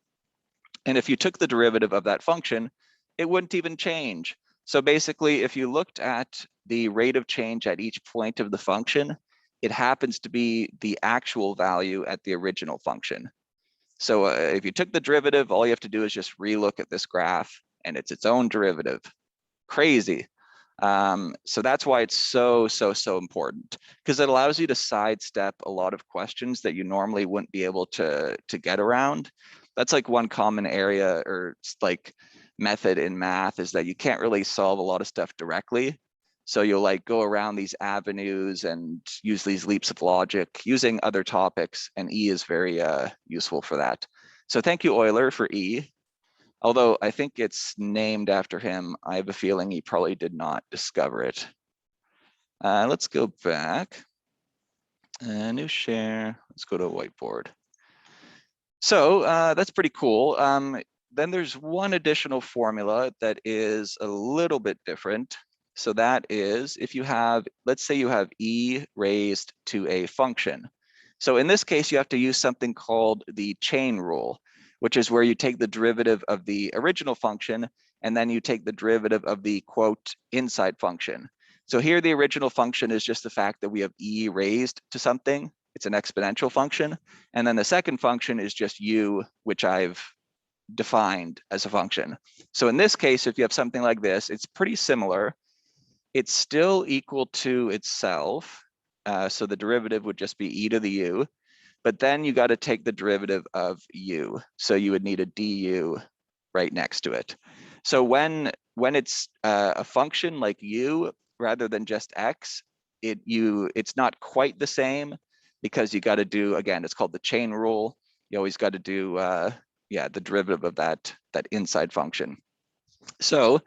And if you took the derivative of that function, it wouldn't even change. So basically, if you looked at the rate of change at each point of the function, it happens to be the actual value at the original function. So if you took the derivative, all you have to do is just relook at this graph and it's its own derivative. Crazy. So that's why it's so important, because it allows you to sidestep a lot of questions that you normally wouldn't be able to get around. That's like one common area or like method in math, is that you can't really solve a lot of stuff directly. So you'll like go around these avenues and use these leaps of logic using other topics, and E is very useful for that. So thank you, Euler, for E. Although I think it's named after him, I have a feeling he probably did not discover it. Let's go back. New share. Let's go to a whiteboard. So that's pretty cool. Then there's one additional formula that is a little bit different. So that is if you have, let's say you have e raised to a function. So in this case, you have to use something called the chain rule, which is where you take the derivative of the original function and then you take the derivative of the quote inside function. So here the original function is just the fact that we have e raised to something. It's an exponential function. And then the second function is just u, which I've defined as a function. So in this case, if you have something like this, it's pretty similar. It's still equal to itself. So the derivative would just be e to the u, but then you got to take the derivative of u. So you would need a du right next to it. So when it's a function like u rather than just x, it's not quite the same, because you got to do, again, it's called the chain rule. You always got to do the derivative of that inside function. So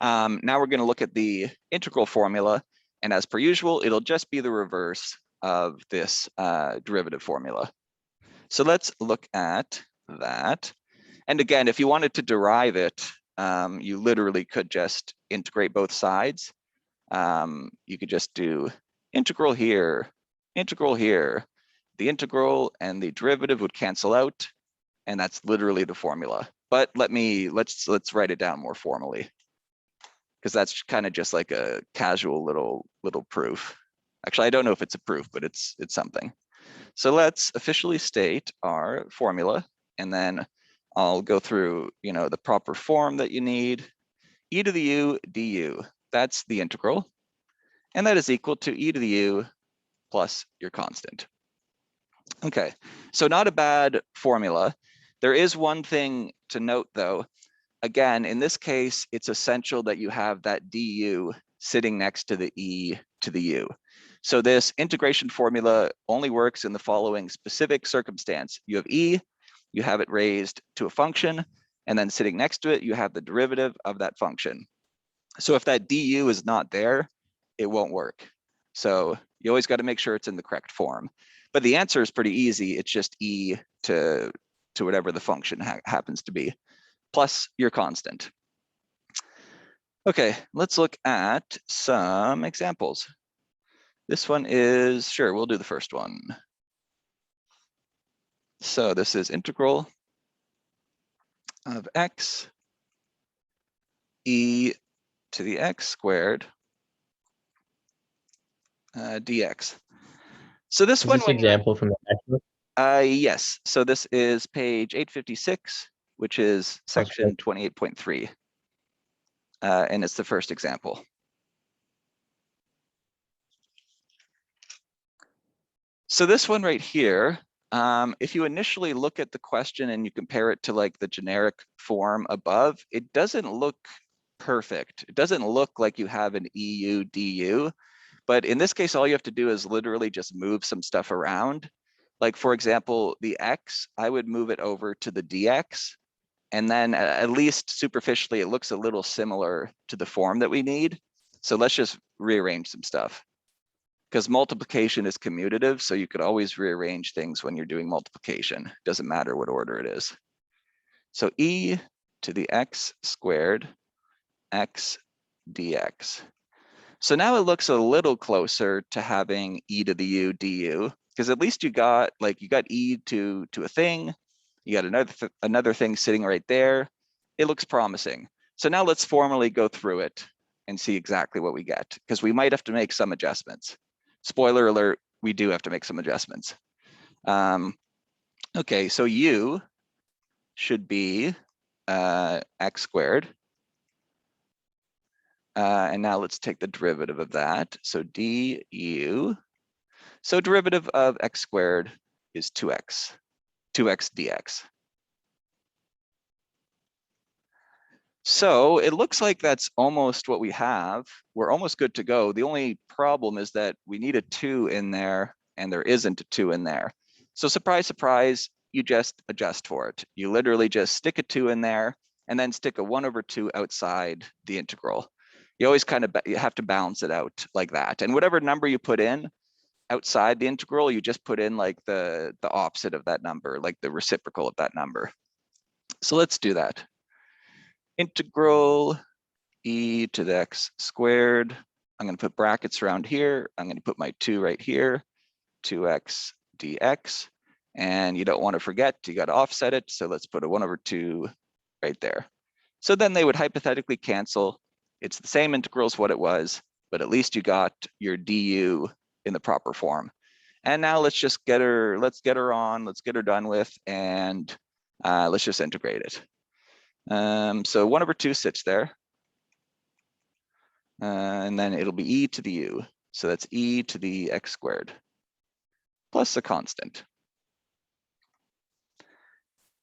now we're going to look at the integral formula, and as per usual, it'll just be the reverse of this derivative formula. So let's look at that. And again, if you wanted to derive it, you literally could just integrate both sides. You could just do integral here, integral here. The integral and the derivative would cancel out, and that's literally the formula. But let's write it down more formally, because that's kind of just like a casual little proof. Actually, I don't know if it's a proof, but it's something. So let's officially state our formula, and then I'll go through, the proper form that you need. E to the u du, that's the integral, and that is equal to e to the u plus your constant. Okay, so not a bad formula. There is one thing to note though. Again, in this case, it's essential that you have that du sitting next to the e to the u. So this integration formula only works in the following specific circumstance. You have e, you have it raised to a function, and then sitting next to it, you have the derivative of that function. So if that du is not there, it won't work. So you always got to make sure it's in the correct form. But the answer is pretty easy. It's just e to whatever the function happens to be, plus your constant. Okay, let's look at some examples. This one is, sure, we'll do the first one. So this is integral of x e to the x squared dx. So this Is one, this example from the textbook? yes. So this is page 856, which is section 28.3, and it's the first example. So this one right here, if you initially look at the question and you compare it to like the generic form above, it doesn't look perfect. It doesn't look like you have an EU du, but in this case, all you have to do is literally just move some stuff around. Like for example, the x, I would move it over to the dx, and then at least superficially, it looks a little similar to the form that we need. So let's just rearrange some stuff, because multiplication is commutative, so you could always rearrange things when you're doing multiplication. Doesn't matter what order it is. So e to the x squared x dx. So now it looks a little closer to having e to the u du, because at least you got e to a thing, you got another thing sitting right there. It looks promising. So now let's formally go through it and see exactly what we get, because we might have to make some adjustments. Spoiler alert, we do have to make some adjustments. Okay, so u should be x squared. And now let's take the derivative of that. So du. So derivative of x squared is 2x dx. So it looks like that's almost what we have. We're almost good to go. The only problem is that we need a 2 in there, and there isn't a 2 in there. So surprise, surprise, you just adjust for it. You literally just stick a 2 in there, and then stick a 1/2 outside the integral. You always you have to balance it out like that. And whatever number you put in outside the integral, you just put in like the opposite of that number, like the reciprocal of that number. So let's do that. Integral e to the x squared. I'm going to put brackets around here. I'm going to put my 2 right here, 2x dx. And you don't want to forget, you got to offset it. So let's put a 1/2 right there. So then they would hypothetically cancel. It's the same integral as what it was, but at least you got your du in the proper form. And now let's just get her done with, and let's just integrate it. So 1/2 sits there. And then it'll be e to the u. So that's e to the x squared plus a constant.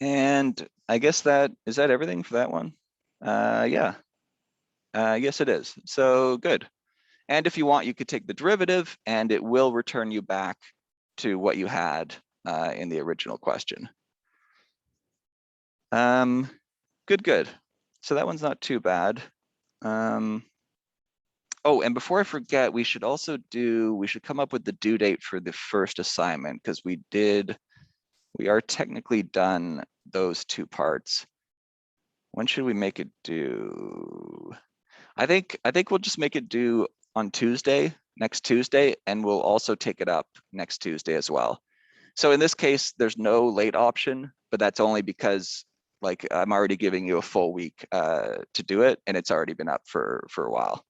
And I guess is that everything for that one? Yeah. Yes, it is. So good. And if you want, you could take the derivative, and it will return you back to what you had in the original question. Good. So that one's not too bad. Oh, and before I forget, we should come up with the due date for the first assignment, because we are technically done those 2 parts. When should we make it due? I think we'll just make it due on Tuesday, next Tuesday, and we'll also take it up next Tuesday as well. So in this case, there's no late option, but that's only because like I'm already giving you a full week to do it, and it's already been up for a while.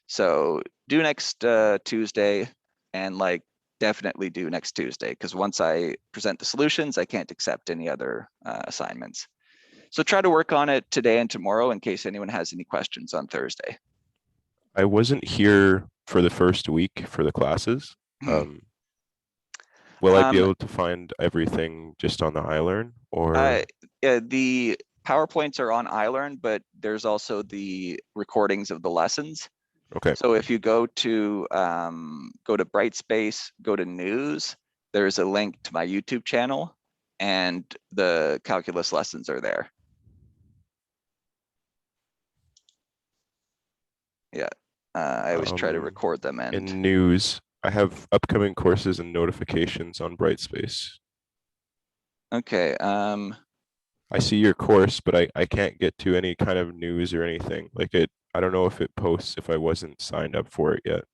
So do next Tuesday, and like definitely do next Tuesday, because once I present the solutions, I can't accept any other assignments. So try to work on it today and tomorrow in case anyone has any questions on Thursday. I wasn't here for the first week for the classes. Will I be able to find everything just on the iLearn, or? Yeah, the PowerPoints are on iLearn, but there's also the recordings of the lessons. Okay. So if you go to Brightspace, go to news, there's a link to my YouTube channel, and the calculus lessons are there. Yeah, I always try to record them. And in news, I have upcoming courses and notifications on Brightspace. Okay. I see your course, but I can't get to any kind of news or anything. Like I don't know if it posts if I wasn't signed up for it yet.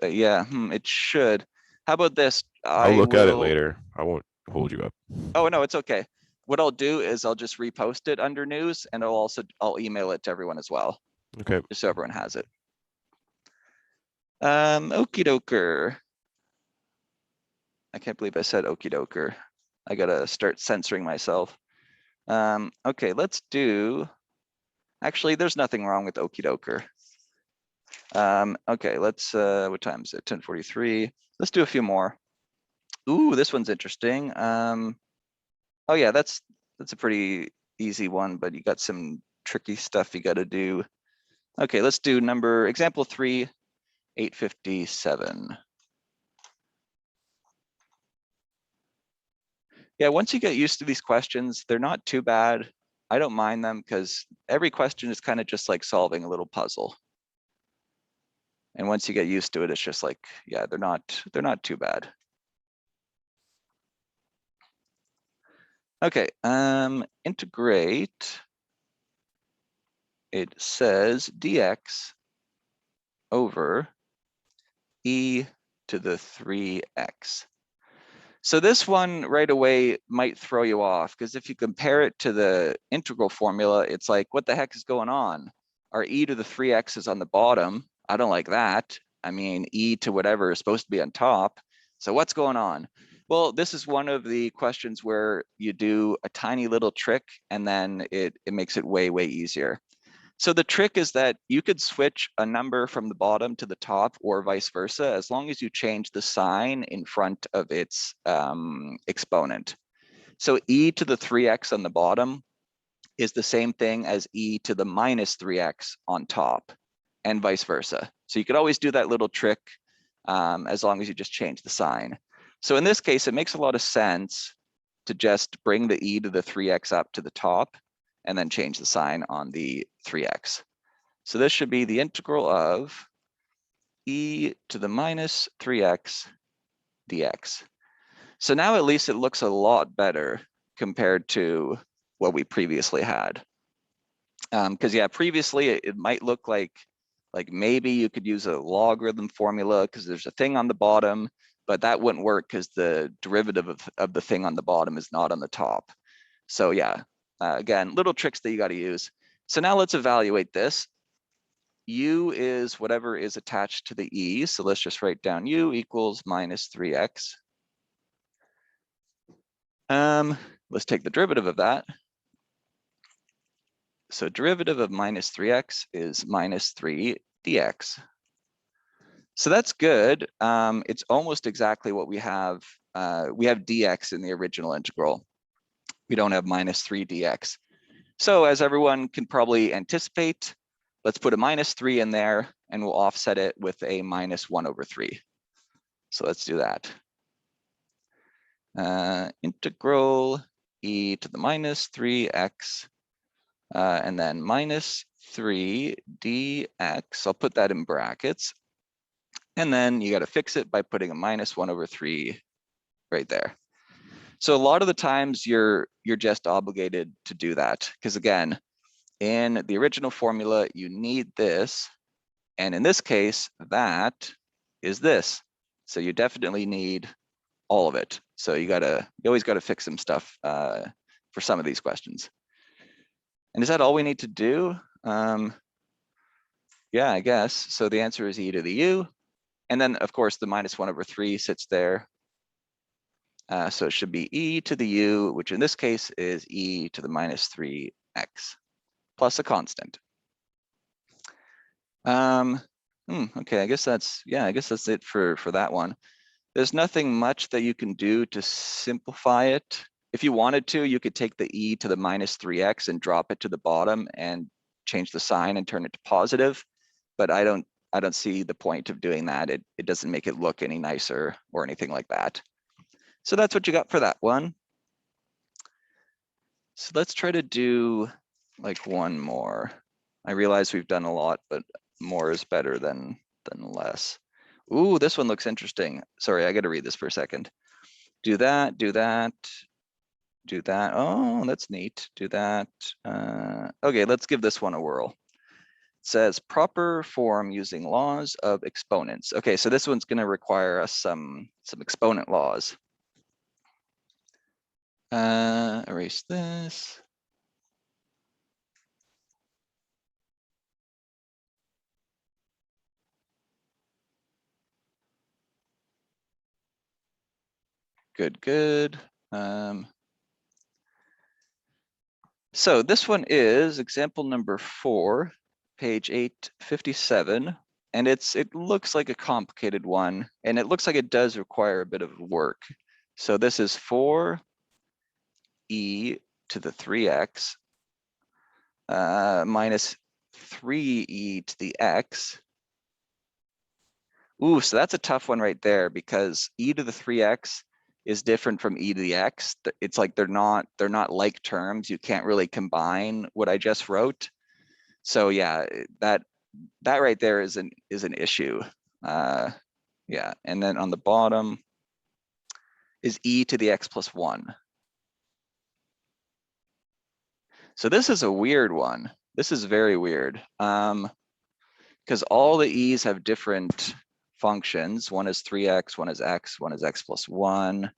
Yeah, it should. How about this? I'll look at it later. I won't hold you up. Oh, no, it's okay. What I'll do is I'll just repost it under news, and I'll email it to everyone as well. Okay. Just so everyone has it. Okie doker. I can't believe I said okie doker. I gotta start censoring myself. Okay, let's do. Actually, there's nothing wrong with okie doker. Okay, let's. What time is it? 10:43. Let's do a few more. Ooh, this one's interesting. Oh yeah, that's a pretty easy one, but you got some tricky stuff you got to do. Okay, let's do example 3, 857. Yeah, once you get used to these questions, they're not too bad. I don't mind them because every question is kind of just like solving a little puzzle. And once you get used to it, it's just like, yeah, they're not too bad. Okay, integrate. It says dx over e to the 3x. So this one right away might throw you off because if you compare it to the integral formula, it's like, what the heck is going on? Our e to the 3x is on the bottom. I don't like that. I mean, e to whatever is supposed to be on top. So what's going on? Well, this is one of the questions where you do a tiny little trick and then it makes it way, way easier. So the trick is that you could switch a number from the bottom to the top or vice versa, as long as you change the sign in front of its exponent. So e to the 3x on the bottom is the same thing as e to the minus 3x on top, and vice versa. So you could always do that little trick as long as you just change the sign. So in this case, it makes a lot of sense to just bring the e to the 3x up to the top and then change the sign on the 3x. So this should be the integral of e to the minus 3x dx. So now at least it looks a lot better compared to what we previously had. Because yeah, previously it might look like maybe you could use a logarithm formula because there's a thing on the bottom, but that wouldn't work because the derivative of the thing on the bottom is not on the top. So yeah, again, little tricks that you got to use. So now let's evaluate this. U is whatever is attached to the e. So let's just write down u equals minus 3x. Let's take the derivative of that. So derivative of minus 3x is minus 3 dx. So that's good. It's almost exactly what we have. We have dx in the original integral. We don't have minus 3 dx. So as everyone can probably anticipate, let's put a minus 3 in there and we'll offset it with a minus 1 over 3. So let's do that. Integral e to the minus 3x and then minus 3 dx. I'll put that in brackets. And then you got to fix it by putting a minus 1 over 3 right there. So a lot of the times you're just obligated to do that because again, in the original formula, you need this. And in this case, that is this. So you definitely need all of it. So you always got to fix some stuff for some of these questions. And is that all we need to do? Yeah, I guess. So the answer is e to the u. And then of course the minus 1 over 3 sits there. So it should be e to the u, which in this case is e to the minus 3x plus a constant. Okay, I guess that's it for that one. There's nothing much that you can do to simplify it. If you wanted to, you could take the e to the minus 3x and drop it to the bottom and change the sign and turn it to positive. But I don't see the point of doing that. It doesn't make it look any nicer or anything like that. So that's what you got for that one. So let's try to do like one more. I realize we've done a lot, but more is better than less. Ooh, this one looks interesting. Sorry, I got to read this for a second. Do that, do that, do that. Oh, that's neat. Do that. Okay, let's give this one a whirl. It says proper form using laws of exponents. Okay, so this one's going to require us some exponent laws. Erase this. Good, good. So this one is example number 4, page 857, and it looks like a complicated one, and it looks like it does require a bit of work. So this is 4e to the 3x minus 3e to the x. Ooh, so that's a tough one right there because e to the 3x is different from e to the x. It's like they're not like terms. You can't really combine what I just wrote. So yeah, that right there is an issue. Yeah, and then on the bottom is e to the x plus 1. So this is a weird one. This is very weird because all the e's have different functions. One is 3x, one is x plus 1.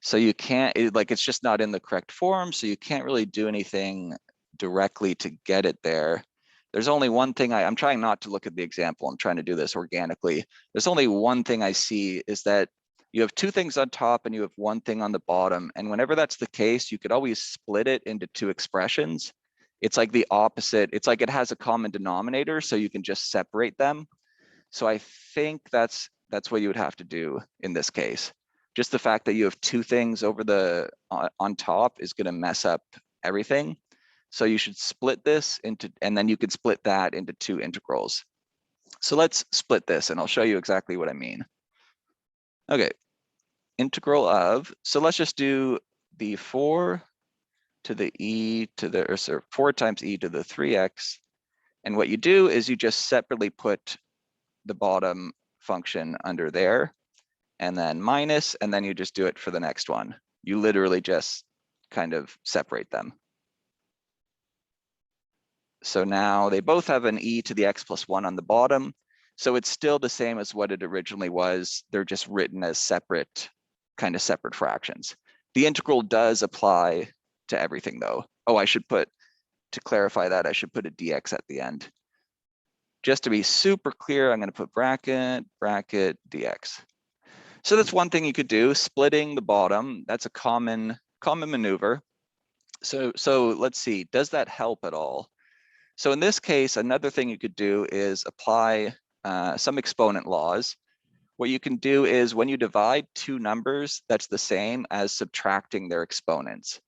So you can't, it's just not in the correct form, so you can't really do anything directly to get it there. There's only one thing I'm trying not to look at the example. I'm trying to do this organically. There's only one thing I see is that you have two things on top and you have one thing on the bottom. And whenever that's the case, you could always split it into two expressions. It's like the opposite. It's like it has a common denominator, so you can just separate them. So I think that's what you would have to do in this case. Just the fact that you have two things over the on top is going to mess up everything. So you should split this into, and then you could split that into two integrals. So let's split this and I'll show you exactly what I mean. Okay, integral of, so let's just do the 4 to the e to the, or sorry, 4 times e to the 3x. And what you do is you just separately put the bottom function under there and then minus, and then you just do it for the next one. You literally just kind of separate them. So now they both have an e to the x plus 1 on the bottom. So it's still the same as what it originally was. They're just written as separate fractions. The integral does apply to everything though. Oh, I should put, to clarify that, I should put a dx at the end. Just to be super clear, I'm going to put bracket, dx. So that's one thing you could do, splitting the bottom. That's a common maneuver. So let's see, does that help at all? So in this case, another thing you could do is apply some exponent laws. What you can do is when you divide two numbers, that's the same as subtracting their exponents.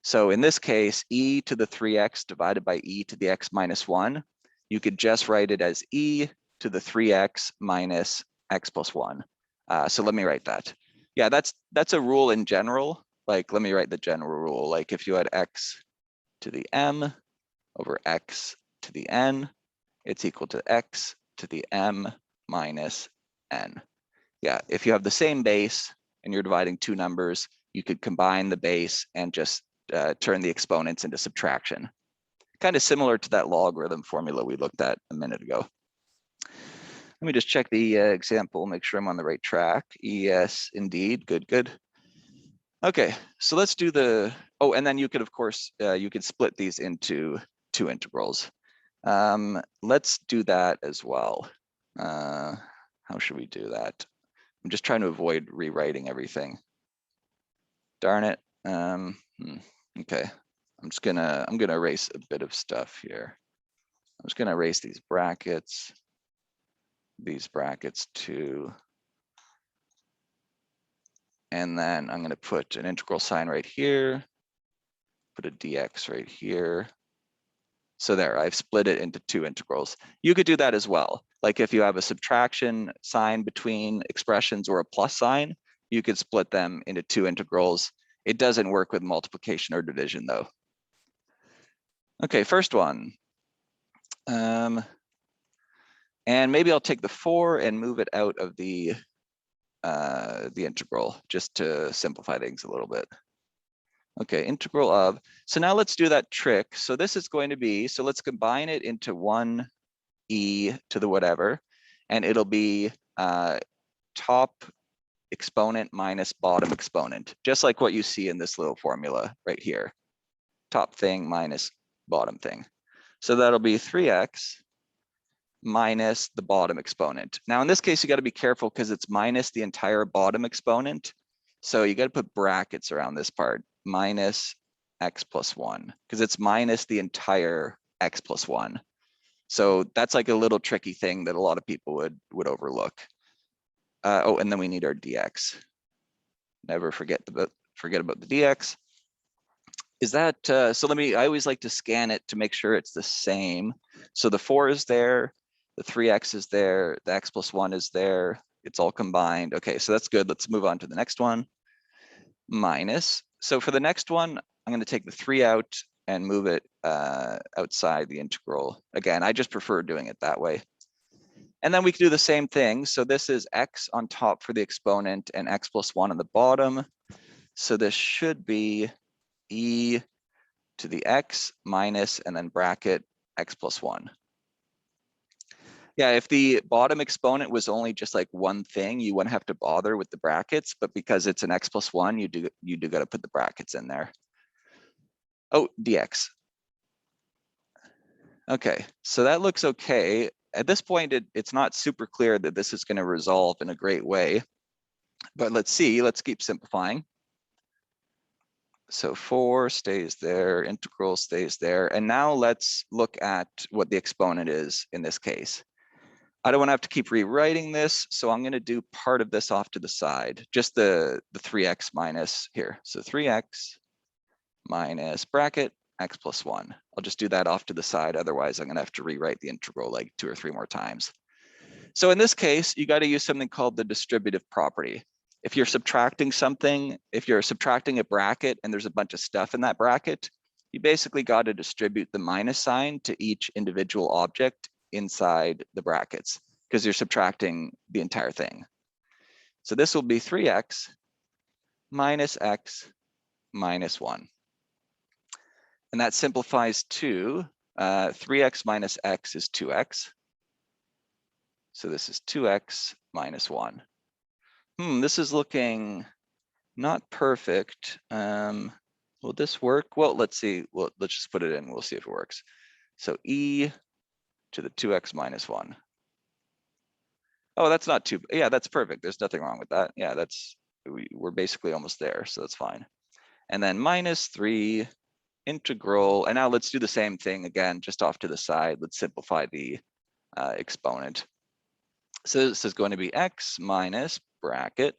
So in this case, e to the 3x divided by e to the x minus 1, you could just write it as e to the 3x minus x plus 1. So let me write that. Yeah, that's a rule in general. Like, let me write the general rule. Like if you had x to the m over x to the n, it's equal to x to the m minus n. Yeah, if you have the same base and you're dividing two numbers, you could combine the base and just turn the exponents into subtraction. Kind of similar to that logarithm formula we looked at a minute ago. Let me just check the example, make sure I'm on the right track. Yes, indeed, good. Okay, so let's do the, oh, and then you could, of course, you could split these into two integrals. Let's do that as well. How should we do that? I'm just trying to avoid rewriting everything. Darn it. Okay, I'm gonna erase a bit of stuff here. I'm just gonna erase these brackets too. And then I'm gonna put an integral sign right here, put a dx right here. So there, I've split it into two integrals. You could do that as well. Like if you have a subtraction sign between expressions or a plus sign, you could split them into two integrals. It doesn't work with multiplication or division though. Okay, first one. And maybe I'll take the 4 and move it out of the integral just to simplify things a little bit. Okay, integral of, so now let's do that trick. So this is going to be, so let's combine it into 1 e to the whatever, and it'll be top exponent minus bottom exponent, just like what you see in this little formula right here. Top thing minus bottom thing. So that'll be 3x minus the bottom exponent. Now in this case, you got to be careful because it's minus the entire bottom exponent. So you got to put brackets around this part, minus x plus 1, because it's minus the entire x plus 1. So that's like a little tricky thing that a lot of people would overlook. Oh, and then we need our dx. Never forget about the dx. Is that, so I always like to scan it to make sure it's the same. So the 4 is there, the 3x is there, the x plus 1 is there, it's all combined. Okay, so that's good. Let's move on to the next one. Minus. So for the next one, I'm going to take the 3 out and move it outside the integral. Again, I just prefer doing it that way. And then we can do the same thing. So this is x on top for the exponent and x plus 1 on the bottom. So this should be e to the x minus and then bracket x plus 1. Yeah, if the bottom exponent was only just like one thing, you wouldn't have to bother with the brackets, but because it's an x plus 1, you do got to put the brackets in there. Oh, dx. Okay, so that looks okay. At this point, it's not super clear that this is going to resolve in a great way, but let's see. Let's keep simplifying. So 4 stays there, integral stays there. And now let's look at what the exponent is in this case. I don't want to have to keep rewriting this, so I'm going to do part of this off to the side, just the 3x minus here. So 3x minus bracket x plus 1. I'll just do that off to the side. Otherwise, I'm going to have to rewrite the integral like 2 or 3 more times. So in this case, you got to use something called the distributive property. If you're subtracting something, if you're subtracting a bracket and there's a bunch of stuff in that bracket, you basically got to distribute the minus sign to each individual object inside the brackets because you're subtracting the entire thing. So this will be 3x minus x minus 1. And that simplifies to 3x minus x is 2x. So this is 2x minus 1. This is looking not perfect. Will this work? Well, let's see. Well, let's just put it in. We'll see if it works. So e to the 2x minus 1. Oh, that's not too, yeah, that's perfect. There's nothing wrong with that. Yeah, we're basically almost there, so that's fine. And then minus 3 integral, and now let's do the same thing again, just off to the side. Let's simplify the exponent. So this is going to be x minus bracket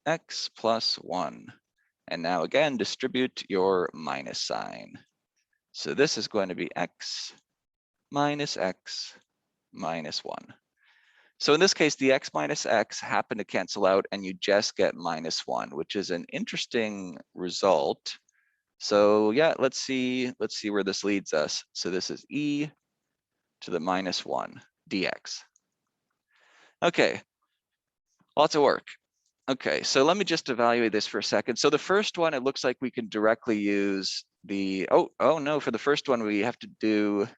x plus 1. And now again, distribute your minus sign. So this is going to be x minus 1. So in this case, the x minus x happen to cancel out and you just get minus 1, which is an interesting result. So yeah, let's see where this leads us. So this is e to the minus 1 dx. Okay, lots of work. Okay, so let me just evaluate this for a second. So the first one, it looks like we can directly use the, oh no, for the first one, we have to do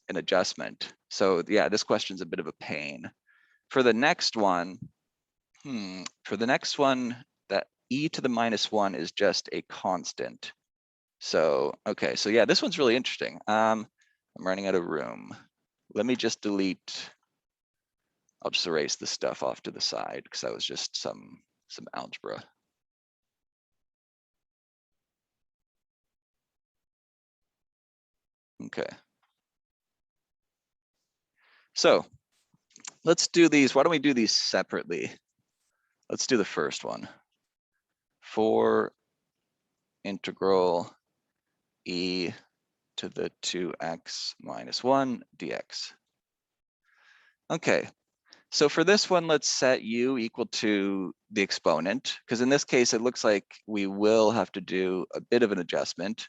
an adjustment. So yeah, this question's a bit of a pain. For the next one, that e to the minus 1 is just a constant. So, okay, so yeah, this one's really interesting. I'm running out of room. Let me just delete, I'll just erase the stuff off to the side because that was just some algebra. Okay. So let's do these. Why don't we do these separately? Let's do the first one. 4 integral e to the 2x minus 1 dx. Okay, so for this one, let's set u equal to the exponent, because in this case, it looks like we will have to do a bit of an adjustment.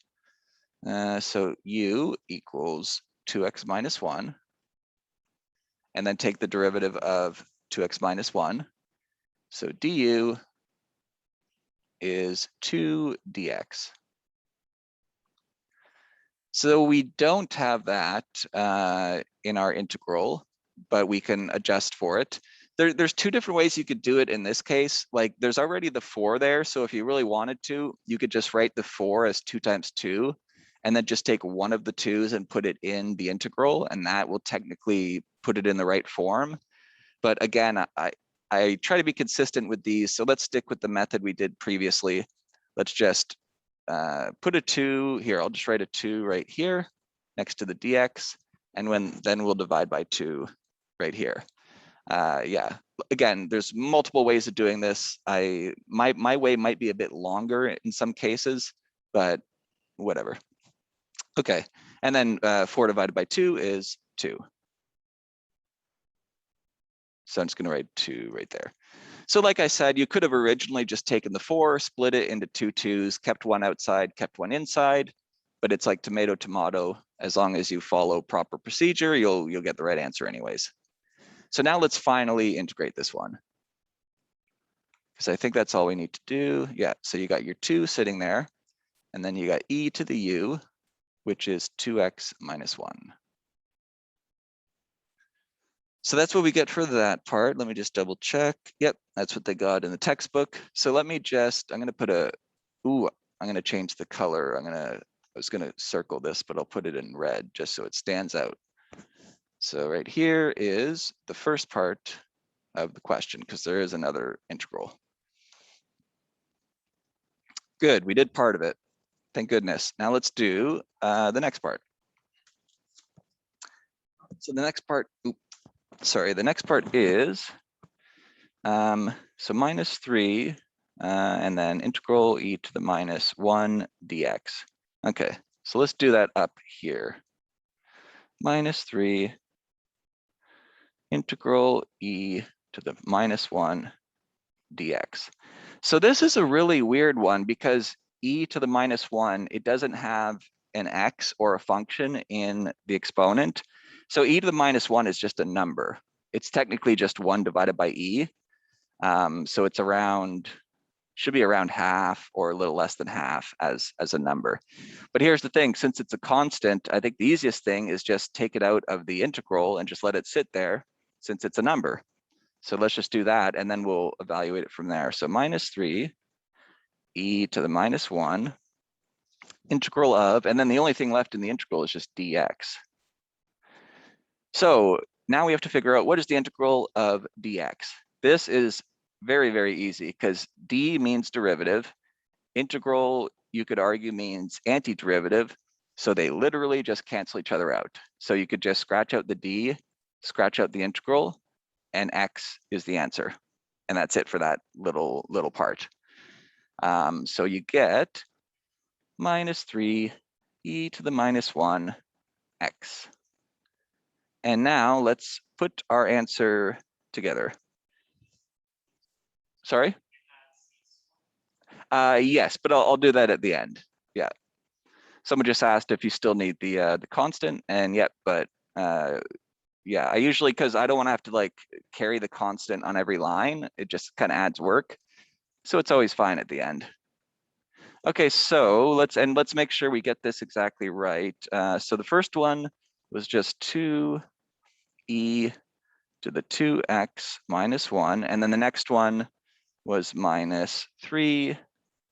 So u equals 2x minus 1, and then take the derivative of 2x minus 1. So du is 2 dx. So we don't have that in our integral, but we can adjust for it. There's 2 different ways you could do it in this case. Like there's already the 4 there. So if you really wanted to, you could just write the 4 as 2 times 2, and then just take one of the 2's and put it in the integral, and that will technically put it in the right form. But again, I try to be consistent with these. So let's stick with the method we did previously. Let's just put a 2 here. I'll just write a 2 right here next to the dx, and then we'll divide by 2 right here. Yeah, again, there's multiple ways of doing this. My way might be a bit longer in some cases, but whatever. Okay, and then 4 divided by 2 is 2. So I'm just going to write 2 right there. So like I said, you could have originally just taken the 4, split it into 2 2s, kept one outside, kept one inside, but it's like tomato, tomato. As long as you follow proper procedure, you'll get the right answer anyways. So now let's finally integrate this one, because I think that's all we need to do. Yeah, so you got your 2 sitting there, and then you got e to the u, which is 2x minus 1. So that's what we get for that part. Let me just double check. Yep, that's what they got in the textbook. So let me just, I'm going to change the color. I was going to circle this, but I'll put it in red just so it stands out. So right here is the first part of the question, because there is another integral. Good, we did part of it. Thank goodness. Now let's do the next part. So the next part, the next part is, so minus 3, and then integral e to the minus 1 dx. Okay, so let's do that up here. Minus 3 integral e to the minus 1 dx. So this is a really weird one because e to the minus 1, it doesn't have an x or a function in the exponent. So e to the minus 1 is just a number. It's technically just 1 divided by e. So it's around, should be around half or a little less than half as a number. But here's the thing, since it's a constant, I think the easiest thing is just take it out of the integral and just let it sit there since it's a number. So let's just do that, and then we'll evaluate it from there. So minus 3 e to the minus 1 integral of, and then the only thing left in the integral is just dx. So now we have to figure out what is the integral of dx. This is very, very easy because d means derivative. Integral, you could argue, means antiderivative. So they literally just cancel each other out. So you could just scratch out the d, scratch out the integral, and x is the answer. And that's it for that little part. So you get minus 3 e to the minus 1 x. And now let's put our answer together. Sorry? Yes, but I'll do that at the end. Yeah. Someone just asked if you still need the constant, and yep, but yeah, I usually, because I don't want to have to like carry the constant on every line. It just kind of adds work. So it's always fine at the end. Okay, so let's make sure we get this exactly right. So the first one was just 2e to the 2x minus 1, and then the next one was minus 3e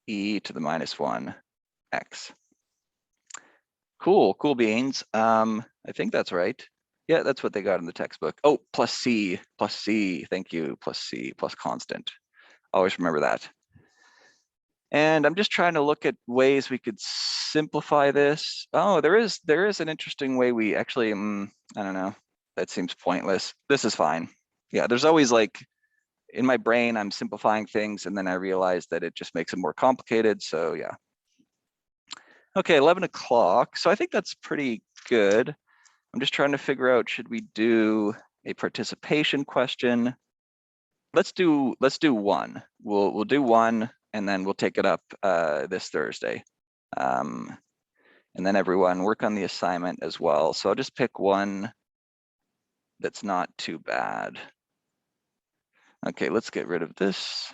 to the minus 1 x. Cool beans. I think that's right. Yeah, that's what they got in the textbook. Oh, plus c, thank you, plus c, plus constant. Always remember that. And I'm just trying to look at ways we could simplify this. Oh, there is an interesting way we actually, I don't know, that seems pointless. This is fine. Yeah, there's always like, in my brain, I'm simplifying things and then I realize that it just makes it more complicated, so yeah. Okay, 11 o'clock, so I think that's pretty good. I'm just trying to figure out, should we do a participation question? Let's do one. We'll do one, and then we'll take it up this Thursday. And then everyone work on the assignment as well. So I'll just pick one that's not too bad. Okay, let's get rid of this.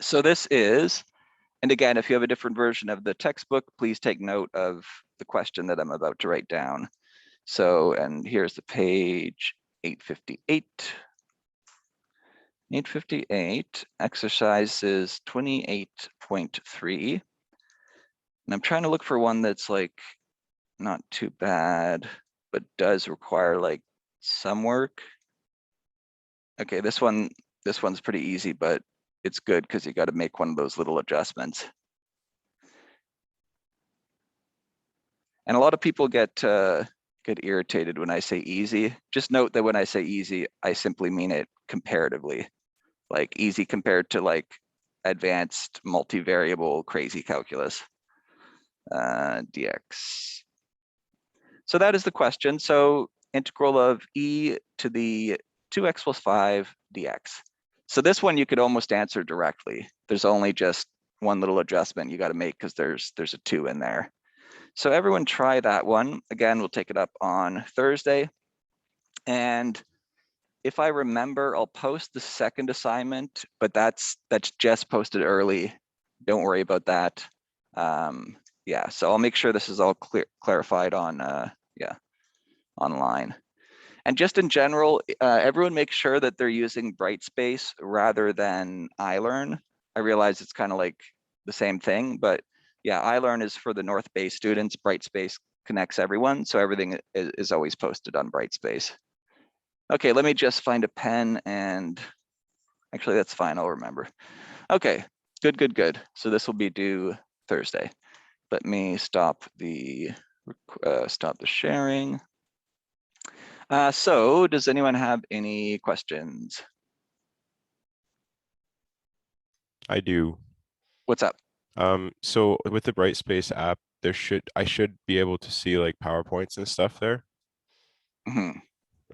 So this is, and again, if you have a different version of the textbook, please take note of the question that I'm about to write down. So, and here's the page 858. 858, exercises 28.3. And I'm trying to look for one that's like not too bad, but does require like some work. Okay, this one's pretty easy, but it's good because you got to make one of those little adjustments. And a lot of people get get irritated when I say easy. Just note that when I say easy, I simply mean it comparatively, like easy compared to like advanced multivariable crazy calculus, dx. So that is the question. So integral of e to the 2x plus 5 dx. So this one you could almost answer directly. There's only just one little adjustment you got to make because there's a 2 in there. So everyone try that one. Again, we'll take it up on Thursday. And if I remember, I'll post the second assignment, but that's just posted early. Don't worry about that. Yeah, so I'll make sure this is all clarified on online. And just in general, everyone make sure that they're using Brightspace rather than iLearn. I realize it's kind of like the same thing, but yeah, iLearn is for the North Bay students. Brightspace connects everyone, so everything is always posted on Brightspace. Okay, let me just find a pen, and actually that's fine, I'll remember. Okay, good. So this will be due Thursday. Let me stop the sharing. So does anyone have any questions? I do. What's up? So with the Brightspace app, I should be able to see like PowerPoints and stuff there. Mhm.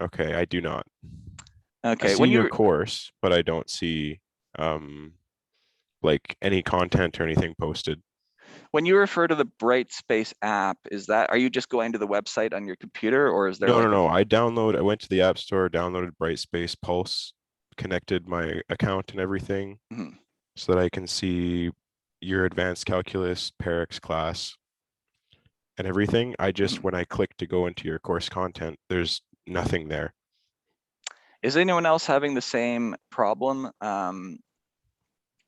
Okay, I do not. I Okay, see your course, but I don't see like any content or anything posted. when you refer to the Brightspace app, are you just going to the website on your computer, or is there No, like no. I went to the App Store, downloaded Brightspace Pulse, connected my account and everything Mhm. so that I can see your advanced calculus, Parix class, and everything. When I click to go into your course content, there's nothing there. Is anyone else having the same problem?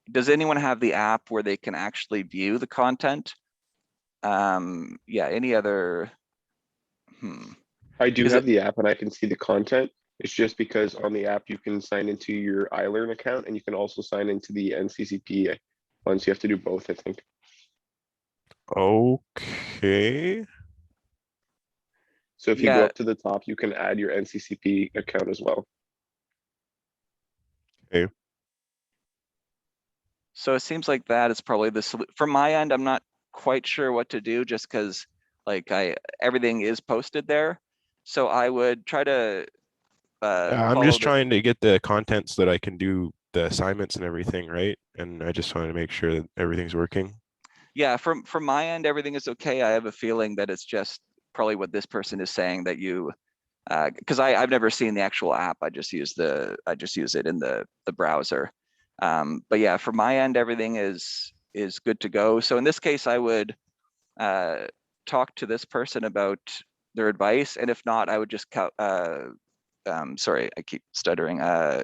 Does anyone have the app where they can actually view the content? Yeah, any other? I do Is have it? the app and I can see the content. It's just because on the app you can sign into your iLearn account and you can also sign into the NCCP ones. You have to do both, I think. Okay. So if you go Yeah. up to the top, you can add your NCCP account as well. Okay. So it seems like that is probably the solution. From my end, I'm not quite sure what to do just because like everything is posted there. So I would try to I'm follow just the, trying to get the content so that I can do the assignments and everything, right? And I just wanted to make sure that everything's working. yeah, from my end, everything is okay. I have a feeling that it's just probably what this person is saying, that you, because I've never seen the actual app. I just use it in the browser. But yeah, from my end, everything is good to go. So in this case, I would talk to this person about their advice, and if not, I would just sorry, I keep stuttering.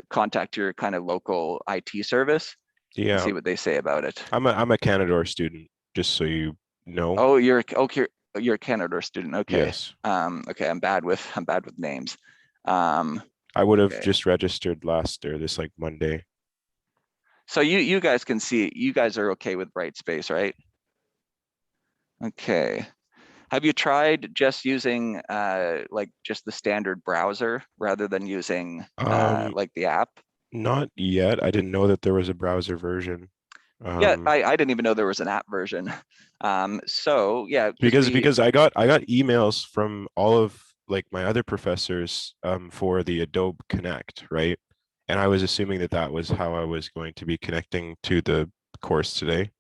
Contact your kind of local IT service and Yeah, see what they say about it. I'm a Canadore student, just so you know. Oh, you're a Canada student. Okay. Yes. Okay, I'm bad with names. I would have Okay. just registered this like Monday. So you guys can see, you guys are okay with Brightspace, right? Okay. Have you tried just using like just the standard browser rather than using like the app? Not yet. I didn't know that there was a browser version. Yeah, I didn't even know there was an app version. So yeah, Because I got emails from all of like my other professors for the Adobe Connect, right? And I was assuming that that was how I was going to be connecting to the course today.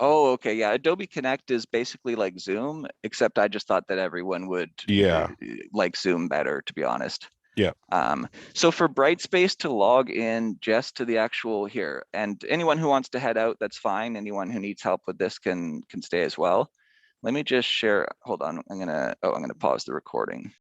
oh, okay, yeah. Adobe Connect is basically like Zoom, except I just thought that everyone would Yeah. like Zoom better, to be honest. Yeah. So for Brightspace to log in just to the actual here, and anyone who wants to head out, that's fine. Anyone who needs help with this can stay as well. Let me just share. Hold on. I'm gonna pause the recording.